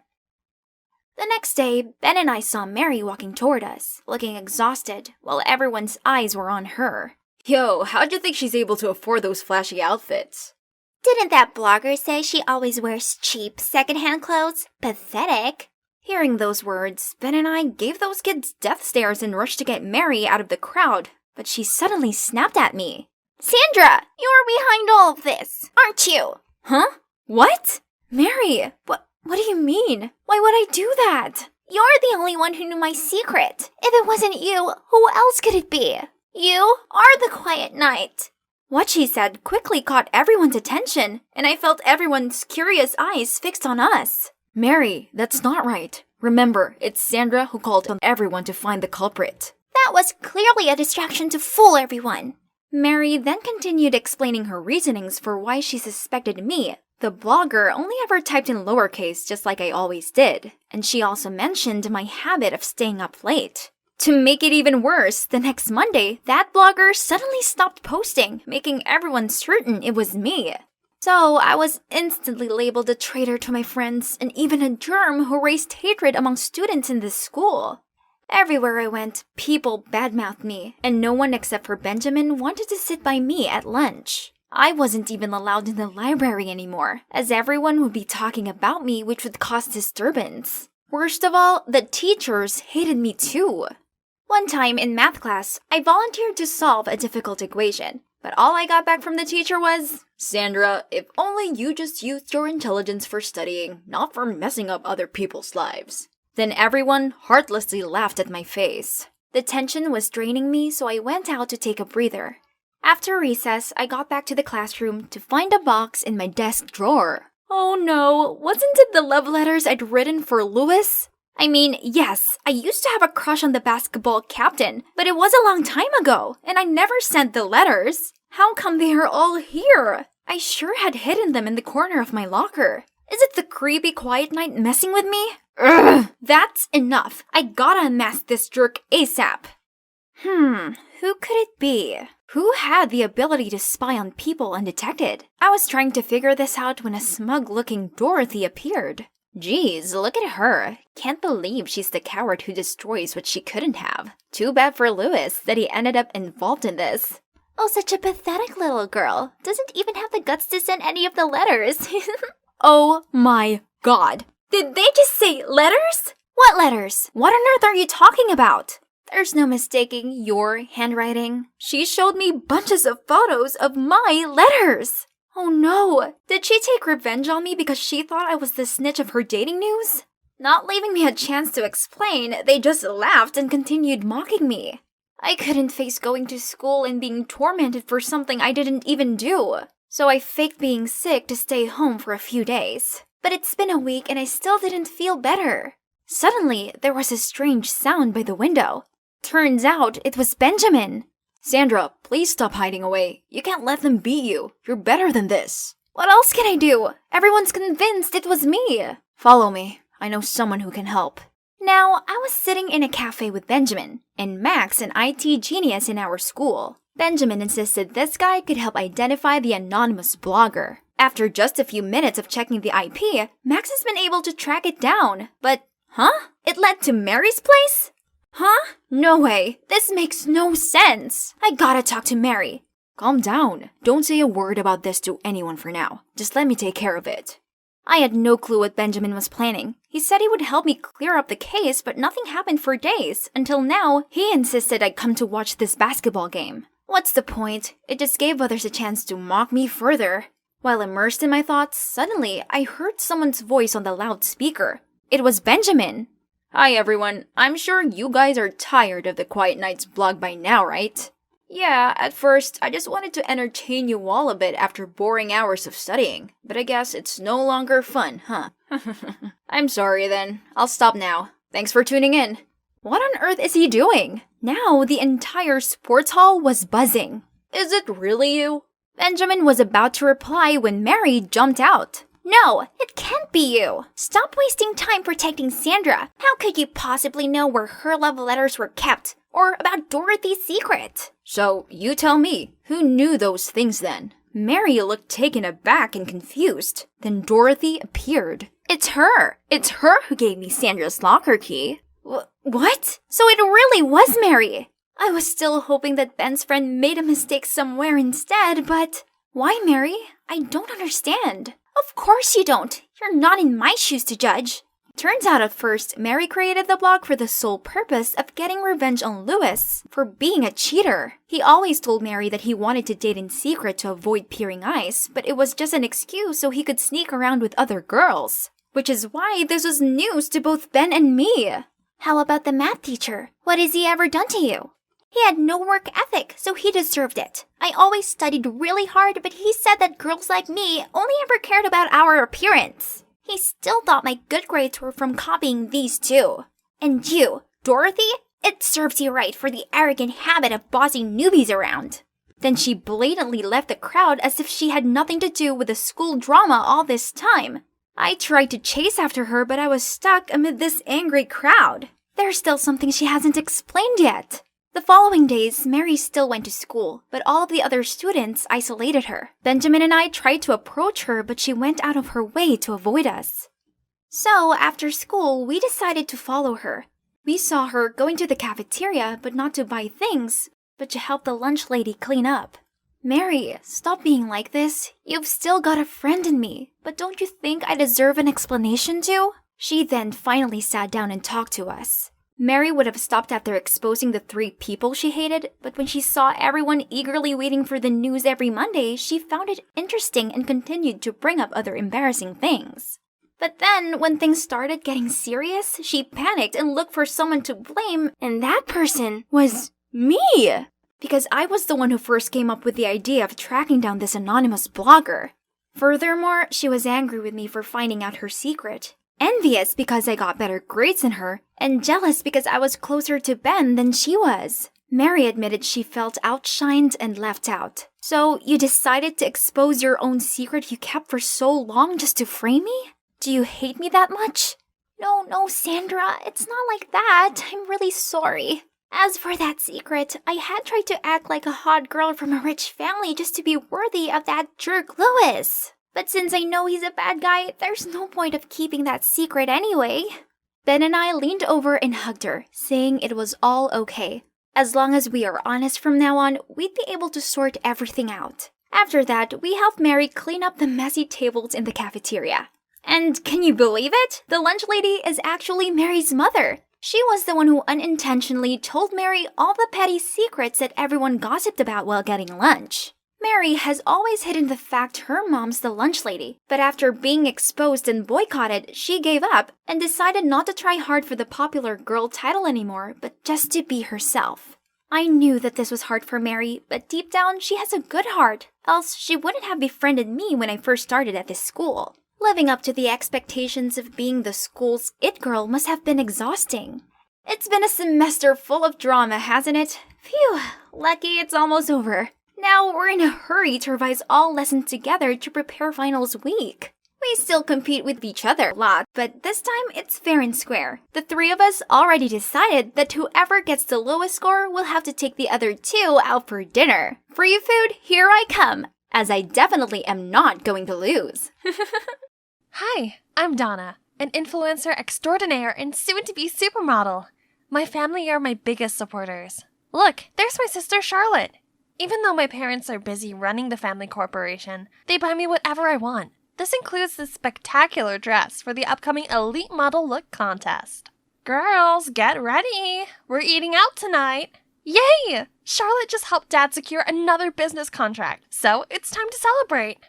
The next day, Ben and I saw Mary walking toward us, looking exhausted, while everyone's eyes were on her. Yo, how'd you think she's able to afford those flashy outfits? Didn't that blogger say she always wears cheap secondhand clothes? Pathetic. Hearing those words, Ben and I gave those kids death stares and rushed to get Mary out of the crowd, but she suddenly snapped at me. Sandra, you're behind all of this, aren't you? Huh? What? Mary, what do you mean? Why would I do that? You're the only one who knew my secret. If it wasn't you, who else could it be? You are the quiet knight. What she said quickly caught everyone's attention, and I felt everyone's curious eyes fixed on us. Mary, that's not right. Remember, it's Sandra who called on everyone to find the culprit. That was clearly a distraction to fool everyone. Mary then continued explaining her reasonings for why she suspected me. The blogger only ever typed in lowercase just like I always did, and she also mentioned my habit of staying up late. To make it even worse, the next Monday, that blogger suddenly stopped posting, making everyone certain it was me. So I was instantly labeled a traitor to my friends and even a germ who raised hatred among students in this school. Everywhere I went, people badmouthed me, and no one except for Benjamin wanted to sit by me at lunch. I wasn't even allowed in the library anymore, as everyone would be talking about me, which would cause disturbance. Worst of all, the teachers hated me too. One time in math class, I volunteered to solve a difficult equation, but all I got back from the teacher was, Sandra, if only you just used your intelligence for studying, not for messing up other people's lives. Then everyone heartlessly laughed at my face. The tension was draining me, so I went out to take a breather. After recess, I got back to the classroom to find a box in my desk drawer. Oh no, wasn't it the love letters I'd written for Louis? I mean, yes, I used to have a crush on the basketball captain, but it was a long time ago, and I never sent the letters. How come they are all here? I sure had hidden them in the corner of my locker. Is it the creepy quiet knight messing with me? Ugh, that's enough. I gotta unmask this jerk ASAP. Who could it be? Who had the ability to spy on people undetected? I was trying to figure this out when a smug-looking Dorothy appeared. Geez, look at her. Can't believe she's the coward who destroys what she couldn't have. Too bad for Louis that he ended up involved in this. Oh, such a pathetic little girl. Doesn't even have the guts to send any of the letters. Oh my god. Did they just say letters? What letters? What on earth are you talking about? There's no mistaking your handwriting. She showed me bunches of photos of my letters. Oh no, did she take revenge on me because she thought I was the snitch of her dating news? Not leaving me a chance to explain, they just laughed and continued mocking me. I couldn't face going to school and being tormented for something I didn't even do. So I faked being sick to stay home for a few days. But it's been a week and I still didn't feel better. Suddenly, there was a strange sound by the window. Turns out it was Benjamin. Sandra, please stop hiding away. You can't let them beat you. You're better than this. What else can I do? Everyone's convinced it was me. Follow me. I know someone who can help. Now, I was sitting in a cafe with Benjamin, and Max, an IT genius in our school. Benjamin insisted this guy could help identify the anonymous blogger. After just a few minutes of checking the IP, Max has been able to track it down. But, it led to Mary's place? No way. This makes no sense. I gotta talk to Mary. Calm down. Don't say a word about this to anyone for now. Just let me take care of it. I had no clue what Benjamin was planning. He said he would help me clear up the case, but nothing happened for days. Until now, he insisted I'd come to watch this basketball game. What's the point? It just gave others a chance to mock me further. While immersed in my thoughts, suddenly I heard someone's voice on the loudspeaker. It was Benjamin. Hi everyone, I'm sure you guys are tired of the Quiet Knight's blog by now, right? Yeah, at first, I just wanted to entertain you all a bit after boring hours of studying, but I guess it's no longer fun, huh? I'm sorry then, I'll stop now. Thanks for tuning in. What on earth is he doing? Now the entire sports hall was buzzing. Is it really you? Benjamin was about to reply when Mary jumped out. No, it can't be you. Stop wasting time protecting Sandra. How could you possibly know where her love letters were kept? Or about Dorothy's secret? So, you tell me, who knew those things then? Mary looked taken aback and confused. Then Dorothy appeared. It's her. It's her who gave me Sandra's locker key. What? So it really was Mary. I was still hoping that Ben's friend made a mistake somewhere instead, but... Why, Mary? I don't understand. Of course you don't. You're not in my shoes to judge. Turns out at first, Mary created the blog for the sole purpose of getting revenge on Lewis for being a cheater. He always told Mary that he wanted to date in secret to avoid peering eyes, but it was just an excuse so he could sneak around with other girls. Which is why this was news to both Ben and me. How about the math teacher? What has he ever done to you? He had no work ethic, so he deserved it. I always studied really hard, but he said that girls like me only ever cared about our appearance. He still thought my good grades were from copying these two. And you, Dorothy, it serves you right for the arrogant habit of bossing newbies around. Then she blatantly left the crowd as if she had nothing to do with the school drama all this time. I tried to chase after her, but I was stuck amid this angry crowd. There's still something she hasn't explained yet. The following days, Mary still went to school, but all of the other students isolated her. Benjamin and I tried to approach her, but she went out of her way to avoid us. So, after school, we decided to follow her. We saw her going to the cafeteria, but not to buy things, but to help the lunch lady clean up. Mary, stop being like this. You've still got a friend in me, but don't you think I deserve an explanation too? She then finally sat down and talked to us. Mary would have stopped after exposing the 3 people she hated, but when she saw everyone eagerly waiting for the news every Monday, she found it interesting and continued to bring up other embarrassing things. But then, when things started getting serious, she panicked and looked for someone to blame, and that person was me! Because I was the one who first came up with the idea of tracking down this anonymous blogger. Furthermore, she was angry with me for finding out her secret. Envious because I got better grades than her, and jealous because I was closer to Ben than she was. Mary admitted she felt outshined and left out. So, you decided to expose your own secret you kept for so long just to frame me? Do you hate me that much? No, Sandra, it's not like that. I'm really sorry. As for that secret, I had tried to act like a hot girl from a rich family just to be worthy of that jerk Lewis. But since I know he's a bad guy, there's no point of keeping that secret anyway. Ben and I leaned over and hugged her, saying it was all okay. As long as we are honest from now on, we'd be able to sort everything out. After that, we helped Mary clean up the messy tables in the cafeteria. And can you believe it? The lunch lady is actually Mary's mother. She was the one who unintentionally told Mary all the petty secrets that everyone gossiped about while getting lunch. Mary has always hidden the fact her mom's the lunch lady, but after being exposed and boycotted, she gave up and decided not to try hard for the popular girl title anymore, but just to be herself. I knew that this was hard for Mary, but deep down she has a good heart, else she wouldn't have befriended me when I first started at this school. Living up to the expectations of being the school's it girl must have been exhausting. It's been a semester full of drama, hasn't it? Phew, lucky it's almost over. Now we're in a hurry to revise all lessons together to prepare finals week. We still compete with each other a lot, but this time it's fair and square. The 3 of us already decided that whoever gets the lowest score will have to take the other 2 out for dinner. Free food, here I come, as I definitely am not going to lose. Hi, I'm Donna, an influencer extraordinaire and soon-to-be supermodel. My family are my biggest supporters. Look, there's my sister Charlotte. Even though my parents are busy running the family corporation, they buy me whatever I want. This includes this spectacular dress for the upcoming Elite Model Look contest. Girls, get ready! We're eating out tonight! Yay! Charlotte just helped Dad secure another business contract, so it's time to celebrate.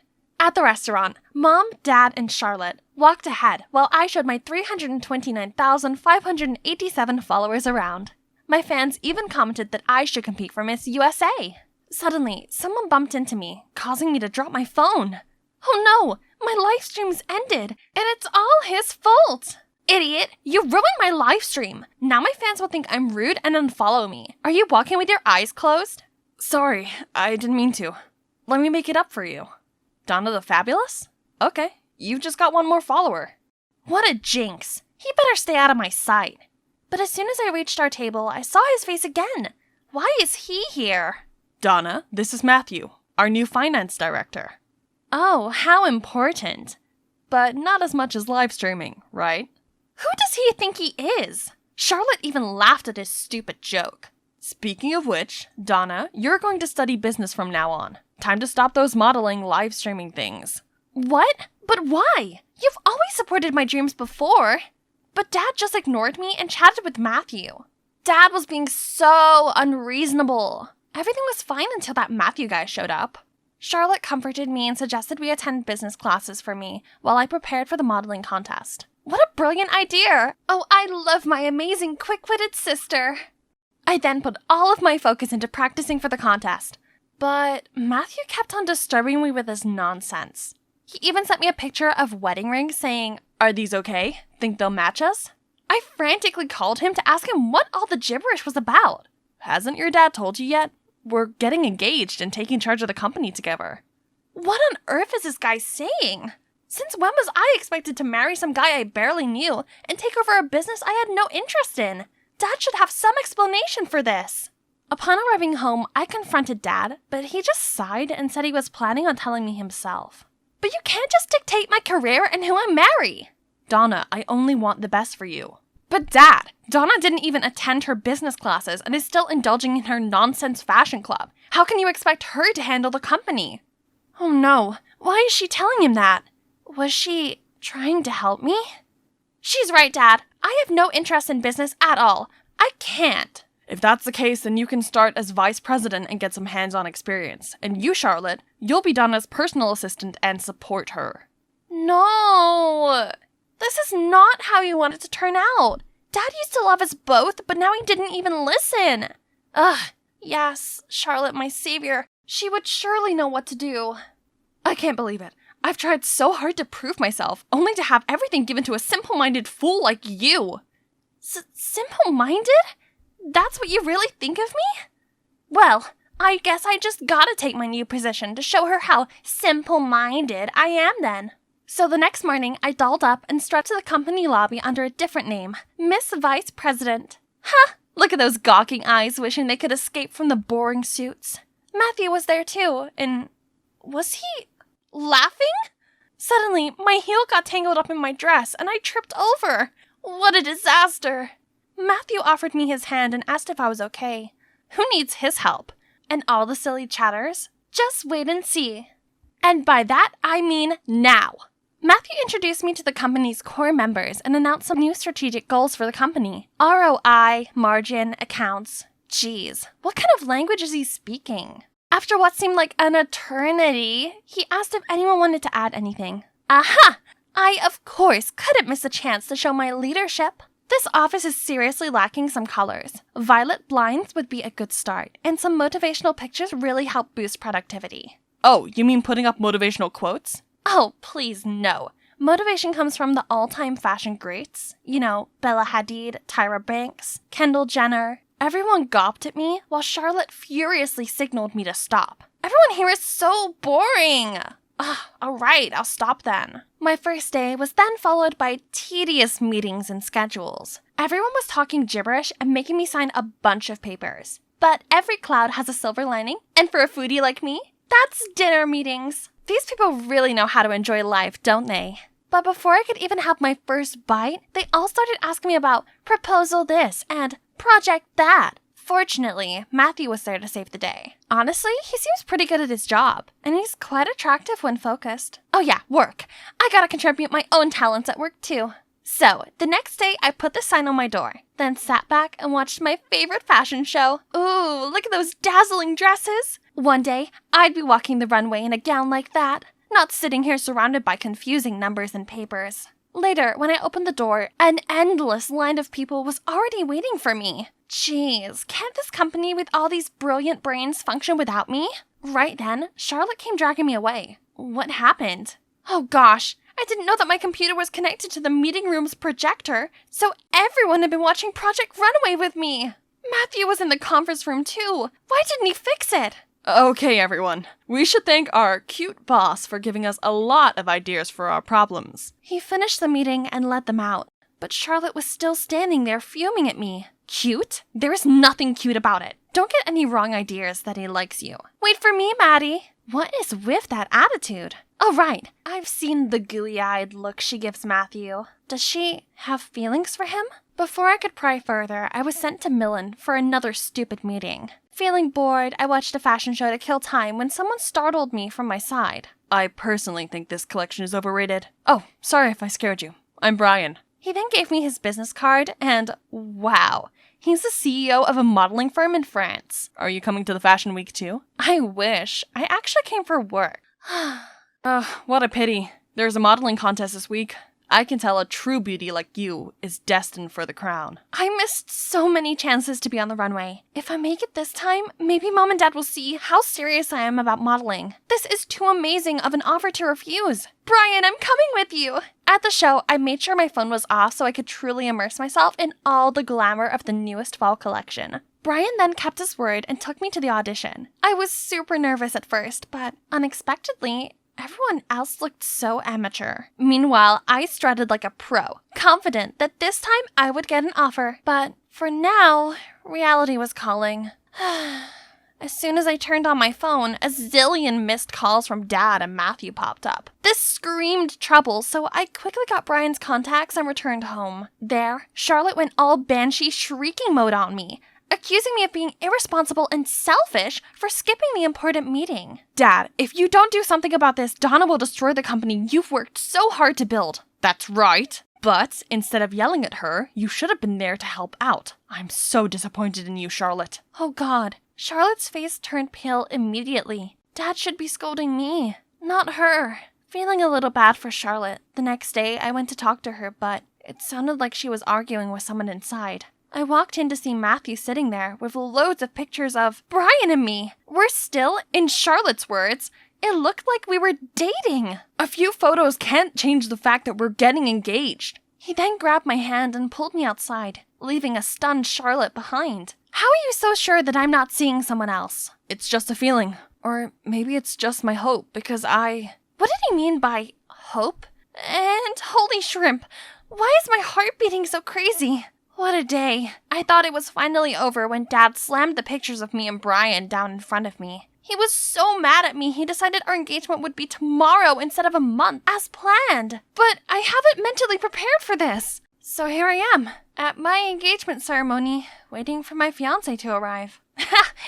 At the restaurant, Mom, Dad, and Charlotte walked ahead while I showed my 329,587 followers around. My fans even commented that I should compete for Miss USA. Suddenly, someone bumped into me, causing me to drop my phone. Oh no! My live stream's ended, and it's all his fault! Idiot! You ruined my live stream! Now my fans will think I'm rude and unfollow me. Are you walking with your eyes closed? Sorry, I didn't mean to. Let me make it up for you. Donna the Fabulous? Okay, you've just got one more follower. What a jinx! He better stay out of my sight. But as soon as I reached our table, I saw his face again. Why is he here? Donna, this is Matthew, our new finance director. Oh, how important. But not as much as live streaming, right? Who does he think he is? Charlotte even laughed at his stupid joke. Speaking of which, Donna, you're going to study business from now on. Time to stop those modeling, live streaming things. What? But why? You've always supported my dreams before. But Dad just ignored me and chatted with Matthew. Dad was being so unreasonable. Everything was fine until that Matthew guy showed up. Charlotte comforted me and suggested we attend business classes for me while I prepared for the modeling contest. What a brilliant idea! Oh, I love my amazing quick-witted sister. I then put all of my focus into practicing for the contest. But Matthew kept on disturbing me with his nonsense. He even sent me a picture of wedding rings saying, "Are these okay? Think they'll match us?" I frantically called him to ask him what all the gibberish was about. Hasn't your dad told you yet? We're getting engaged and taking charge of the company together. What on earth is this guy saying? Since when was I expected to marry some guy I barely knew and take over a business I had no interest in? Dad should have some explanation for this. Upon arriving home, I confronted Dad, but he just sighed and said he was planning on telling me himself. But you can't just dictate my career and who I marry. Donna, I only want the best for you. But Dad, Donna didn't even attend her business classes and is still indulging in her nonsense fashion club. How can you expect her to handle the company? Oh no, why is she telling him that? Was she trying to help me? She's right, Dad. I have no interest in business at all. I can't. If that's the case, then you can start as vice president and get some hands-on experience. And you, Charlotte, you'll be Donna's personal assistant and support her. No! This is not how you want it to turn out. Dad used to love us both, but now he didn't even listen. Ugh, yes, Charlotte, my savior. She would surely know what to do. I can't believe it. I've tried so hard to prove myself, only to have everything given to a simple-minded fool like you. Simple-minded? That's what you really think of me? Well, I guess I just gotta take my new position to show her how simple-minded I am then. So the next morning, I dolled up and strutted to the company lobby under a different name, Miss Vice President. Huh, look at those gawking eyes wishing they could escape from the boring suits. Matthew was there too, and was he laughing? Suddenly, my heel got tangled up in my dress and I tripped over. What a disaster. Matthew offered me his hand and asked if I was okay. Who needs his help? And all the silly chatters? Just wait and see. And by that, I mean now. Matthew introduced me to the company's core members and announced some new strategic goals for the company. ROI, margin, accounts. Geez, what kind of language is he speaking? After what seemed like an eternity, he asked if anyone wanted to add anything. Aha! I, of course, couldn't miss a chance to show my leadership. This office is seriously lacking some colors. Violet blinds would be a good start, and some motivational pictures really help boost productivity. Oh, you mean putting up motivational quotes? Oh, please, no. Motivation comes from the all-time fashion greats. You know, Bella Hadid, Tyra Banks, Kendall Jenner. Everyone gawped at me, while Charlotte furiously signaled me to stop. Everyone here is so boring! Alright, I'll stop then. My first day was then followed by tedious meetings and schedules. Everyone was talking gibberish and making me sign a bunch of papers. But every cloud has a silver lining, and for a foodie like me, that's dinner meetings. These people really know how to enjoy life, don't they? But before I could even have my first bite, they all started asking me about proposal this and project that. Fortunately, Matthew was there to save the day. Honestly, he seems pretty good at his job, and he's quite attractive when focused. Oh yeah, work. I gotta contribute my own talents at work too. So, the next day, I put the sign on my door, then sat back and watched my favorite fashion show. Ooh, look at those dazzling dresses! One day, I'd be walking the runway in a gown like that, not sitting here surrounded by confusing numbers and papers. Later, when I opened the door, an endless line of people was already waiting for me. Jeez, can't this company with all these brilliant brains function without me? Right then, Charlotte came dragging me away. What happened? Oh gosh, I didn't know that my computer was connected to the meeting room's projector, so everyone had been watching Project Runaway with me. Matthew was in the conference room too. Why didn't he fix it? Okay, everyone. We should thank our cute boss for giving us a lot of ideas for our problems. He finished the meeting and led them out. but Charlotte was still standing there fuming at me. Cute? There is nothing cute about it. Don't get any wrong ideas that he likes you. Wait for me, Maddie. What is with that attitude? Oh, right. I've seen the gooey-eyed look she gives Matthew. Does she have feelings for him? Before I could pry further, I was sent to Millen for another stupid meeting. Feeling bored, I watched a fashion show to kill time when someone startled me from my side. I personally think this collection is overrated. Oh, sorry if I scared you. I'm Brian. He then gave me his business card, and wow, he's the CEO of a modeling firm in France. Are you coming to the fashion week too? I wish. I actually came for work. What a pity. There's a modeling contest this week. I can tell a true beauty like you is destined for the crown. I missed so many chances to be on the runway. If I make it this time, maybe Mom and Dad will see how serious I am about modeling. This is too amazing of an offer to refuse. Brian, I'm coming with you. At the show, I made sure my phone was off so I could truly immerse myself in all the glamour of the newest fall collection. Brian then kept his word and took me to the audition. I was super nervous at first, but unexpectedly, everyone else looked so amateur. Meanwhile, I strutted like a pro, confident that this time I would get an offer. But for now, reality was calling. As soon as I turned on my phone, a zillion missed calls from Dad and Matthew popped up. This screamed trouble, so I quickly got Brian's contacts and returned home. There, Charlotte went all banshee shrieking mode on me, accusing me of being irresponsible and selfish for skipping the important meeting. Dad, if you don't do something about this, Donna will destroy the company you've worked so hard to build. That's right. But instead of yelling at her, you should have been there to help out. I'm so disappointed in you, Charlotte. Oh God. Charlotte's face turned pale immediately. Dad should be scolding me, not her. Feeling a little bad for Charlotte, the next day I went to talk to her, but it sounded like she was arguing with someone inside. I walked in to see Matthew sitting there with loads of pictures of Brian and me. We're still, in Charlotte's words, it looked like we were dating. A few photos can't change the fact that we're getting engaged. He then grabbed my hand and pulled me outside, leaving a stunned Charlotte behind. How are you so sure that I'm not seeing someone else? It's just a feeling. Or maybe it's just my hope, because What did he mean by hope? And holy shrimp, why is my heart beating so crazy? What a day. I thought it was finally over when Dad slammed the pictures of me and Brian down in front of me. He was so mad at me, he decided our engagement would be tomorrow instead of a month, as planned. But I haven't mentally prepared for this. So here I am, at my engagement ceremony, waiting for my fiancé to arrive.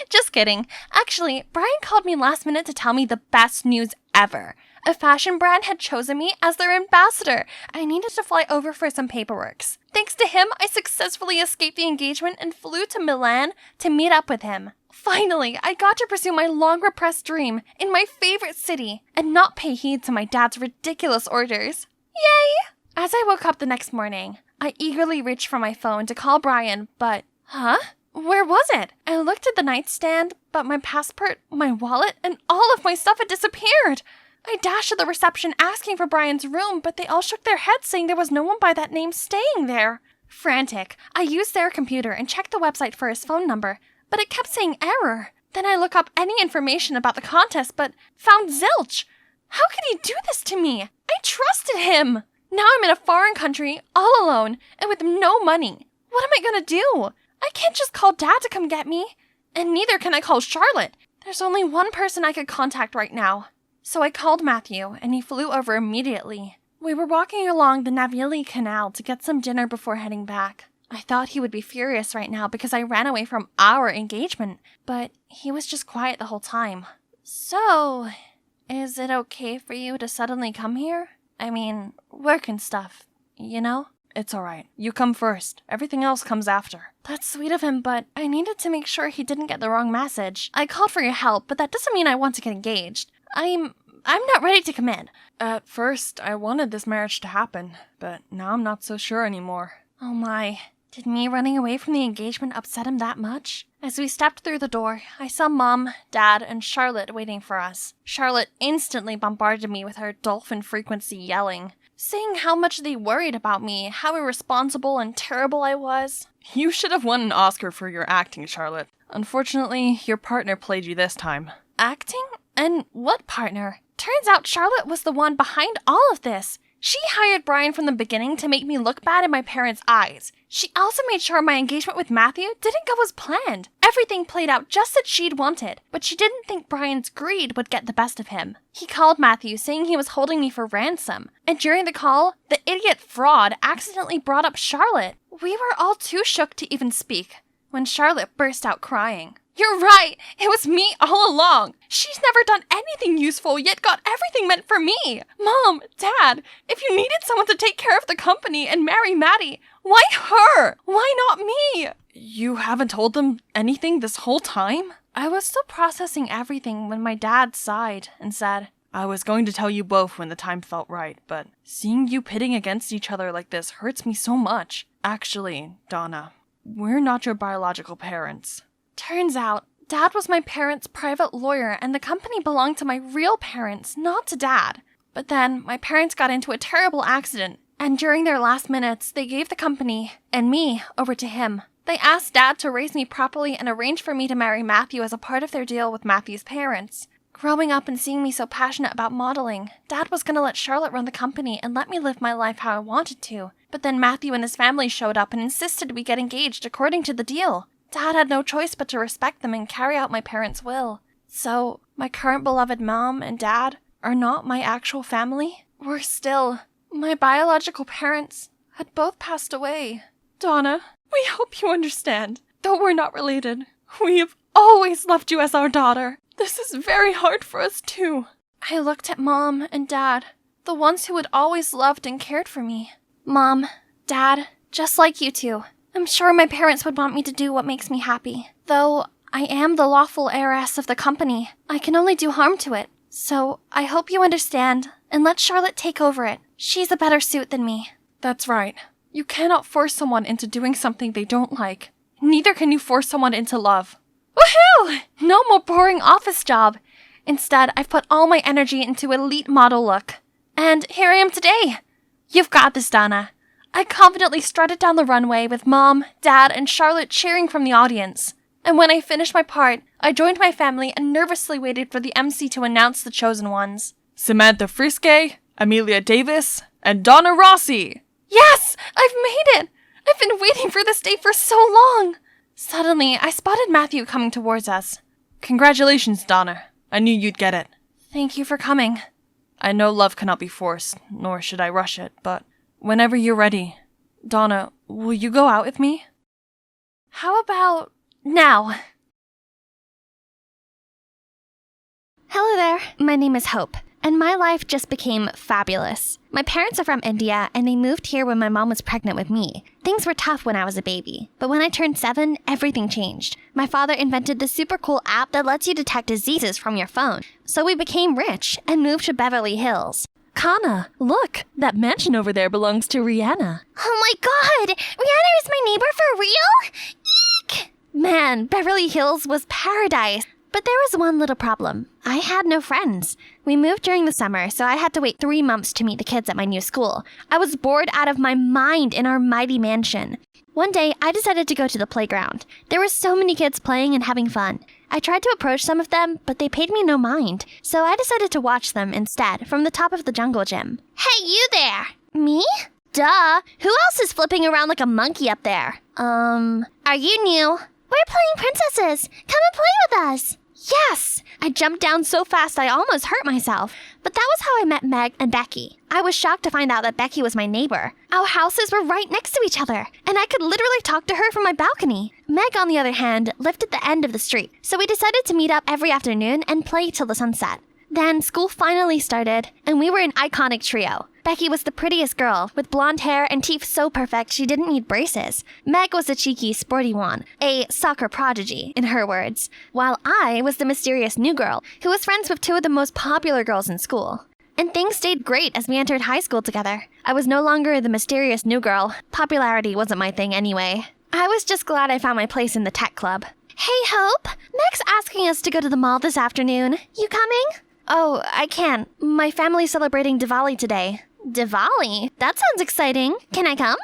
Just kidding. Actually, Brian called me last minute to tell me the best news ever. A fashion brand had chosen me as their ambassador. I needed to fly over for some paperwork. Thanks to him, I successfully escaped the engagement and flew to Milan to meet up with him. Finally, I got to pursue my long-repressed dream in my favorite city and not pay heed to my dad's ridiculous orders. Yay! As I woke up the next morning, I eagerly reached for my phone to call Brian, but... Where was it? I looked at the nightstand, but my passport, my wallet, and all of my stuff had disappeared. I dashed to the reception asking for Brian's room, but they all shook their heads saying there was no one by that name staying there. Frantic, I used their computer and checked the website for his phone number, but it kept saying error. Then I looked up any information about the contest, but found zilch. How could he do this to me? I trusted him. Now I'm in a foreign country, all alone, and with no money. What am I gonna do? I can't just call Dad to come get me. And neither can I call Charlotte. There's only one person I could contact right now. So I called Matthew, and he flew over immediately. We were walking along the Navili Canal to get some dinner before heading back. I thought he would be furious right now because I ran away from our engagement, but he was just quiet the whole time. So, is it okay for you to suddenly come here? I mean, work and stuff, you know? It's alright. You come first. Everything else comes after. That's sweet of him, but I needed to make sure he didn't get the wrong message. I called for your help, but that doesn't mean I want to get engaged. I'm not ready to commit. At first, I wanted this marriage to happen, but now I'm not so sure anymore. Oh my. Did me running away from the engagement upset him that much? As we stepped through the door, I saw Mom, Dad, and Charlotte waiting for us. Charlotte instantly bombarded me with her dolphin frequency yelling, saying how much they worried about me, how irresponsible and terrible I was. You should have won an Oscar for your acting, Charlotte. Unfortunately, your partner played you this time. Acting? And what partner? Turns out Charlotte was the one behind all of this. She hired Brian from the beginning to make me look bad in my parents' eyes. She also made sure my engagement with Matthew didn't go as planned. Everything played out just as she'd wanted, but she didn't think Brian's greed would get the best of him. He called Matthew saying he was holding me for ransom, and during the call, the idiot fraud accidentally brought up Charlotte. We were all too shook to even speak when Charlotte burst out crying. You're right! It was me all along! She's never done anything useful, yet got everything meant for me! Mom, Dad, if you needed someone to take care of the company and marry Maddie, why her? Why not me? You haven't told them anything this whole time? I was still processing everything when my dad sighed and said, I was going to tell you both when the time felt right, but seeing you pitting against each other like this hurts me so much. Actually, Donna, we're not your biological parents. Turns out, Dad was my parents' private lawyer and the company belonged to my real parents, not to Dad. But then, my parents got into a terrible accident, and during their last minutes, they gave the company, and me, over to him. They asked Dad to raise me properly and arrange for me to marry Matthew as a part of their deal with Matthew's parents. Growing up and seeing me so passionate about modeling, Dad was going to let Charlotte run the company and let me live my life how I wanted to. But then Matthew and his family showed up and insisted we get engaged according to the deal. Dad had no choice but to respect them and carry out my parents' will. So, my current beloved mom and dad are not my actual family. Worse still, my biological parents had both passed away. Donna, we hope you understand. Though we're not related, we have always loved you as our daughter. This is very hard for us too. I looked at Mom and Dad, the ones who had always loved and cared for me. Mom, Dad, just like you two, I'm sure my parents would want me to do what makes me happy. Though I am the lawful heiress of the company, I can only do harm to it. So I hope you understand and let Charlotte take over it. She's a better suit than me. That's right. You cannot force someone into doing something they don't like. Neither can you force someone into love. Woohoo! No more boring office job. Instead, I've put all my energy into elite model look. And here I am today. You've got this, Donna. I confidently strutted down the runway with Mom, Dad, and Charlotte cheering from the audience. And when I finished my part, I joined my family and nervously waited for the MC to announce the chosen ones. Samantha Friske, Amelia Davis, and Donna Rossi! Yes! I've made it! I've been waiting for this day for so long! Suddenly, I spotted Matthew coming towards us. Congratulations, Donna. I knew you'd get it. Thank you for coming. I know love cannot be forced, nor should I rush it, but whenever you're ready. Donna, will you go out with me? How about now? Hello there. My name is Hope, and my life just became fabulous. My parents are from India, and they moved here when my mom was pregnant with me. Things were tough when I was a baby, but when I turned 7, everything changed. My father invented this super cool app that lets you detect diseases from your phone. So we became rich and moved to Beverly Hills. Kana, look, that mansion over there belongs to Rihanna. Oh my god! Rihanna is my neighbor for real? Eek! Man, Beverly Hills was paradise. But there was one little problem. I had no friends. We moved during the summer, so I had to wait 3 months to meet the kids at my new school. I was bored out of my mind in our mighty mansion. One day, I decided to go to the playground. There were so many kids playing and having fun. I tried to approach some of them, but they paid me no mind. So I decided to watch them instead from the top of the jungle gym. Hey, you there! Me? Duh! Who else is flipping around like a monkey up there? Are you new? We're playing princesses. Come and play with us. Yes! I jumped down so fast I almost hurt myself. But that was how I met Meg and Becky. I was shocked to find out that Becky was my neighbor. Our houses were right next to each other, and I could literally talk to her from my balcony. Meg, on the other hand, lived at the end of the street, so we decided to meet up every afternoon and play till the sunset. Then school finally started, and we were an iconic trio. Becky was the prettiest girl, with blonde hair and teeth so perfect she didn't need braces. Meg was the cheeky, sporty one, a soccer prodigy, in her words, while I was the mysterious new girl, who was friends with 2 of the most popular girls in school. And things stayed great as we entered high school together. I was no longer the mysterious new girl. Popularity wasn't my thing anyway. I was just glad I found my place in the tech club. Hey, Hope! Meg's asking us to go to the mall this afternoon. You coming? Oh, I can't. My family's celebrating Diwali today. Diwali? That sounds exciting. Can I come?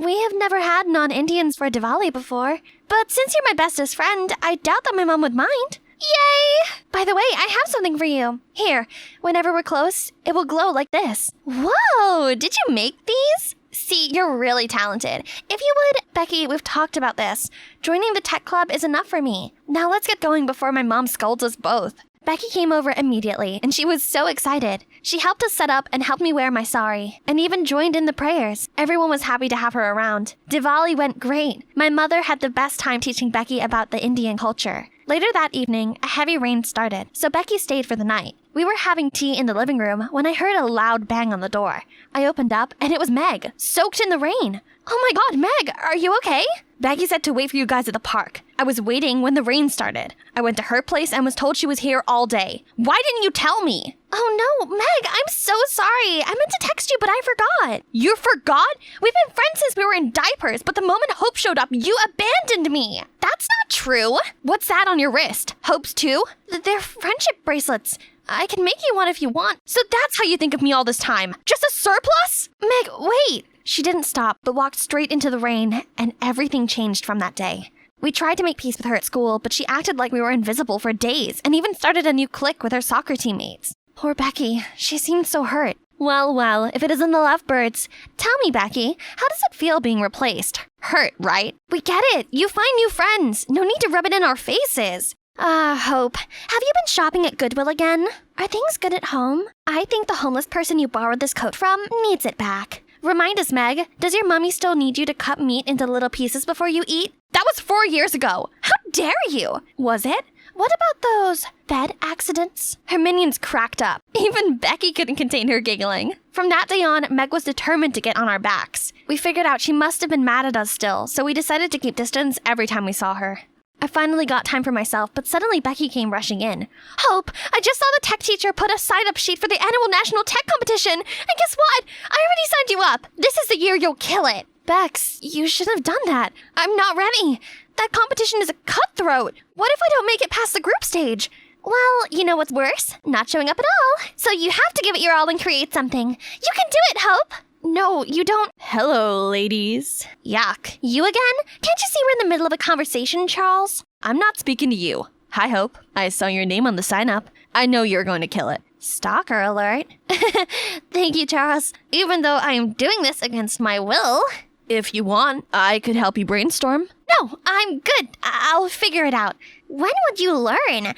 We have never had non-Indians for Diwali before. But since you're my bestest friend, I doubt that my mom would mind. Yay! By the way, I have something for you. Here, whenever we're close, it will glow like this. Whoa, did you make these? See, you're really talented. If you would, Becky, we've talked about this. Joining the tech club is enough for me. Now let's get going before my mom scolds us both. Becky came over immediately, and she was so excited. She helped us set up and helped me wear my sari, and even joined in the prayers. Everyone was happy to have her around. Diwali went great. My mother had the best time teaching Becky about the Indian culture. Later that evening, a heavy rain started, so Becky stayed for the night. We were having tea in the living room when I heard a loud bang on the door. I opened up, and it was Meg, soaked in the rain. Oh my god, Meg, are you okay? Becky said to wait for you guys at the park. I was waiting when the rain started. I went to her place and was told she was here all day. Why didn't you tell me? Oh no, Meg, I'm so sorry. I meant to text you, but I forgot. You forgot? We've been friends since we were in diapers, but the moment Hope showed up, you abandoned me. That's not true. What's that on your wrist? Hope's too? They're friendship bracelets. I can make you one if you want. So that's how you think of me all this time. Just a surplus? Meg, wait. She didn't stop, but walked straight into the rain, and everything changed from that day. We tried to make peace with her at school, but she acted like we were invisible for days, and even started a new clique with her soccer teammates. Poor Becky. She seemed so hurt. Well, if it isn't the lovebirds. Tell me, Becky, how does it feel being replaced? Hurt, right? We get it. You find new friends. No need to rub it in our faces. Hope, have you been shopping at Goodwill again? Are things good at home? I think the homeless person you borrowed this coat from needs it back. Remind us, Meg, does your mommy still need you to cut meat into little pieces before you eat? That was 4 years ago. How dare you? Was it? What about those bed accidents? Her minions cracked up. Even Becky couldn't contain her giggling. From that day on, Meg was determined to get on our backs. We figured out she must have been mad at us still, so we decided to keep distance every time we saw her. I finally got time for myself, but suddenly Becky came rushing in. Hope, I just saw the tech teacher put a sign-up sheet for the annual national tech competition. And guess what? I already signed you up. This is the year you'll kill it. Bex, you shouldn't have done that. I'm not ready. That competition is a cutthroat. What if I don't make it past the group stage? Well, you know what's worse? Not showing up at all. So you have to give it your all and create something. You can do it, Hope. No, you don't. Hello, ladies. Yuck. You again? Can't you see we're in the middle of a conversation, Charles? I'm not speaking to you. Hi, Hope. I saw your name on the sign-up. I know you're going to kill it. Stalker alert. Thank you, Charles. Even though I am doing this against my will. If you want, I could help you brainstorm. No, I'm good. I'll figure it out. When would you learn? Even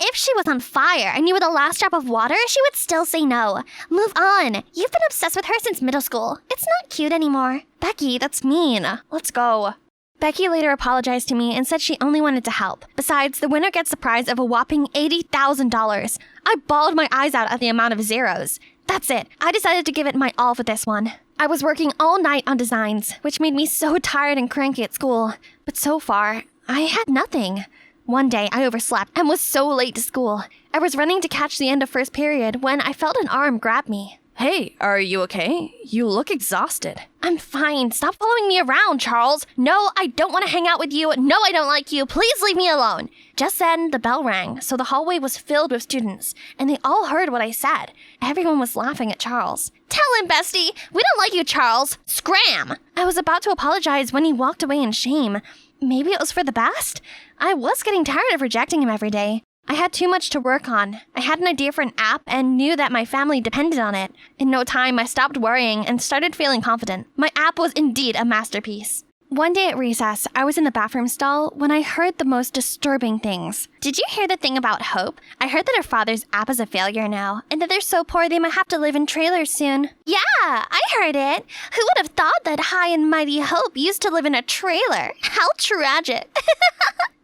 if she was on fire and you were the last drop of water, she would still say no. Move on. You've been obsessed with her since middle school. It's not cute anymore. Becky, that's mean. Let's go. Becky later apologized to me and said she only wanted to help. Besides, the winner gets the prize of a whopping $80,000. I bawled my eyes out at the amount of zeros. That's it. I decided to give it my all for this one. I was working all night on designs, which made me so tired and cranky at school. But so far, I had nothing. One day, I overslept and was so late to school. I was running to catch the end of first period when I felt an arm grab me. Hey, are you okay? You look exhausted. I'm fine. Stop following me around, Charles. No, I don't want to hang out with you. No, I don't like you. Please leave me alone. Just then, the bell rang, so the hallway was filled with students, and they all heard what I said. Everyone was laughing at Charles. Tell him, bestie. We don't like you, Charles. Scram! I was about to apologize when he walked away in shame. Maybe it was for the best? I was getting tired of rejecting him every day. I had too much to work on. I had an idea for an app and knew that my family depended on it. In no time, I stopped worrying and started feeling confident. My app was indeed a masterpiece. One day at recess, I was in the bathroom stall when I heard the most disturbing things. Did you hear the thing about Hope? I heard that her father's app is a failure now, and that they're so poor they might have to live in trailers soon. Yeah, I heard it. Who would have thought that high and mighty Hope used to live in a trailer? How tragic.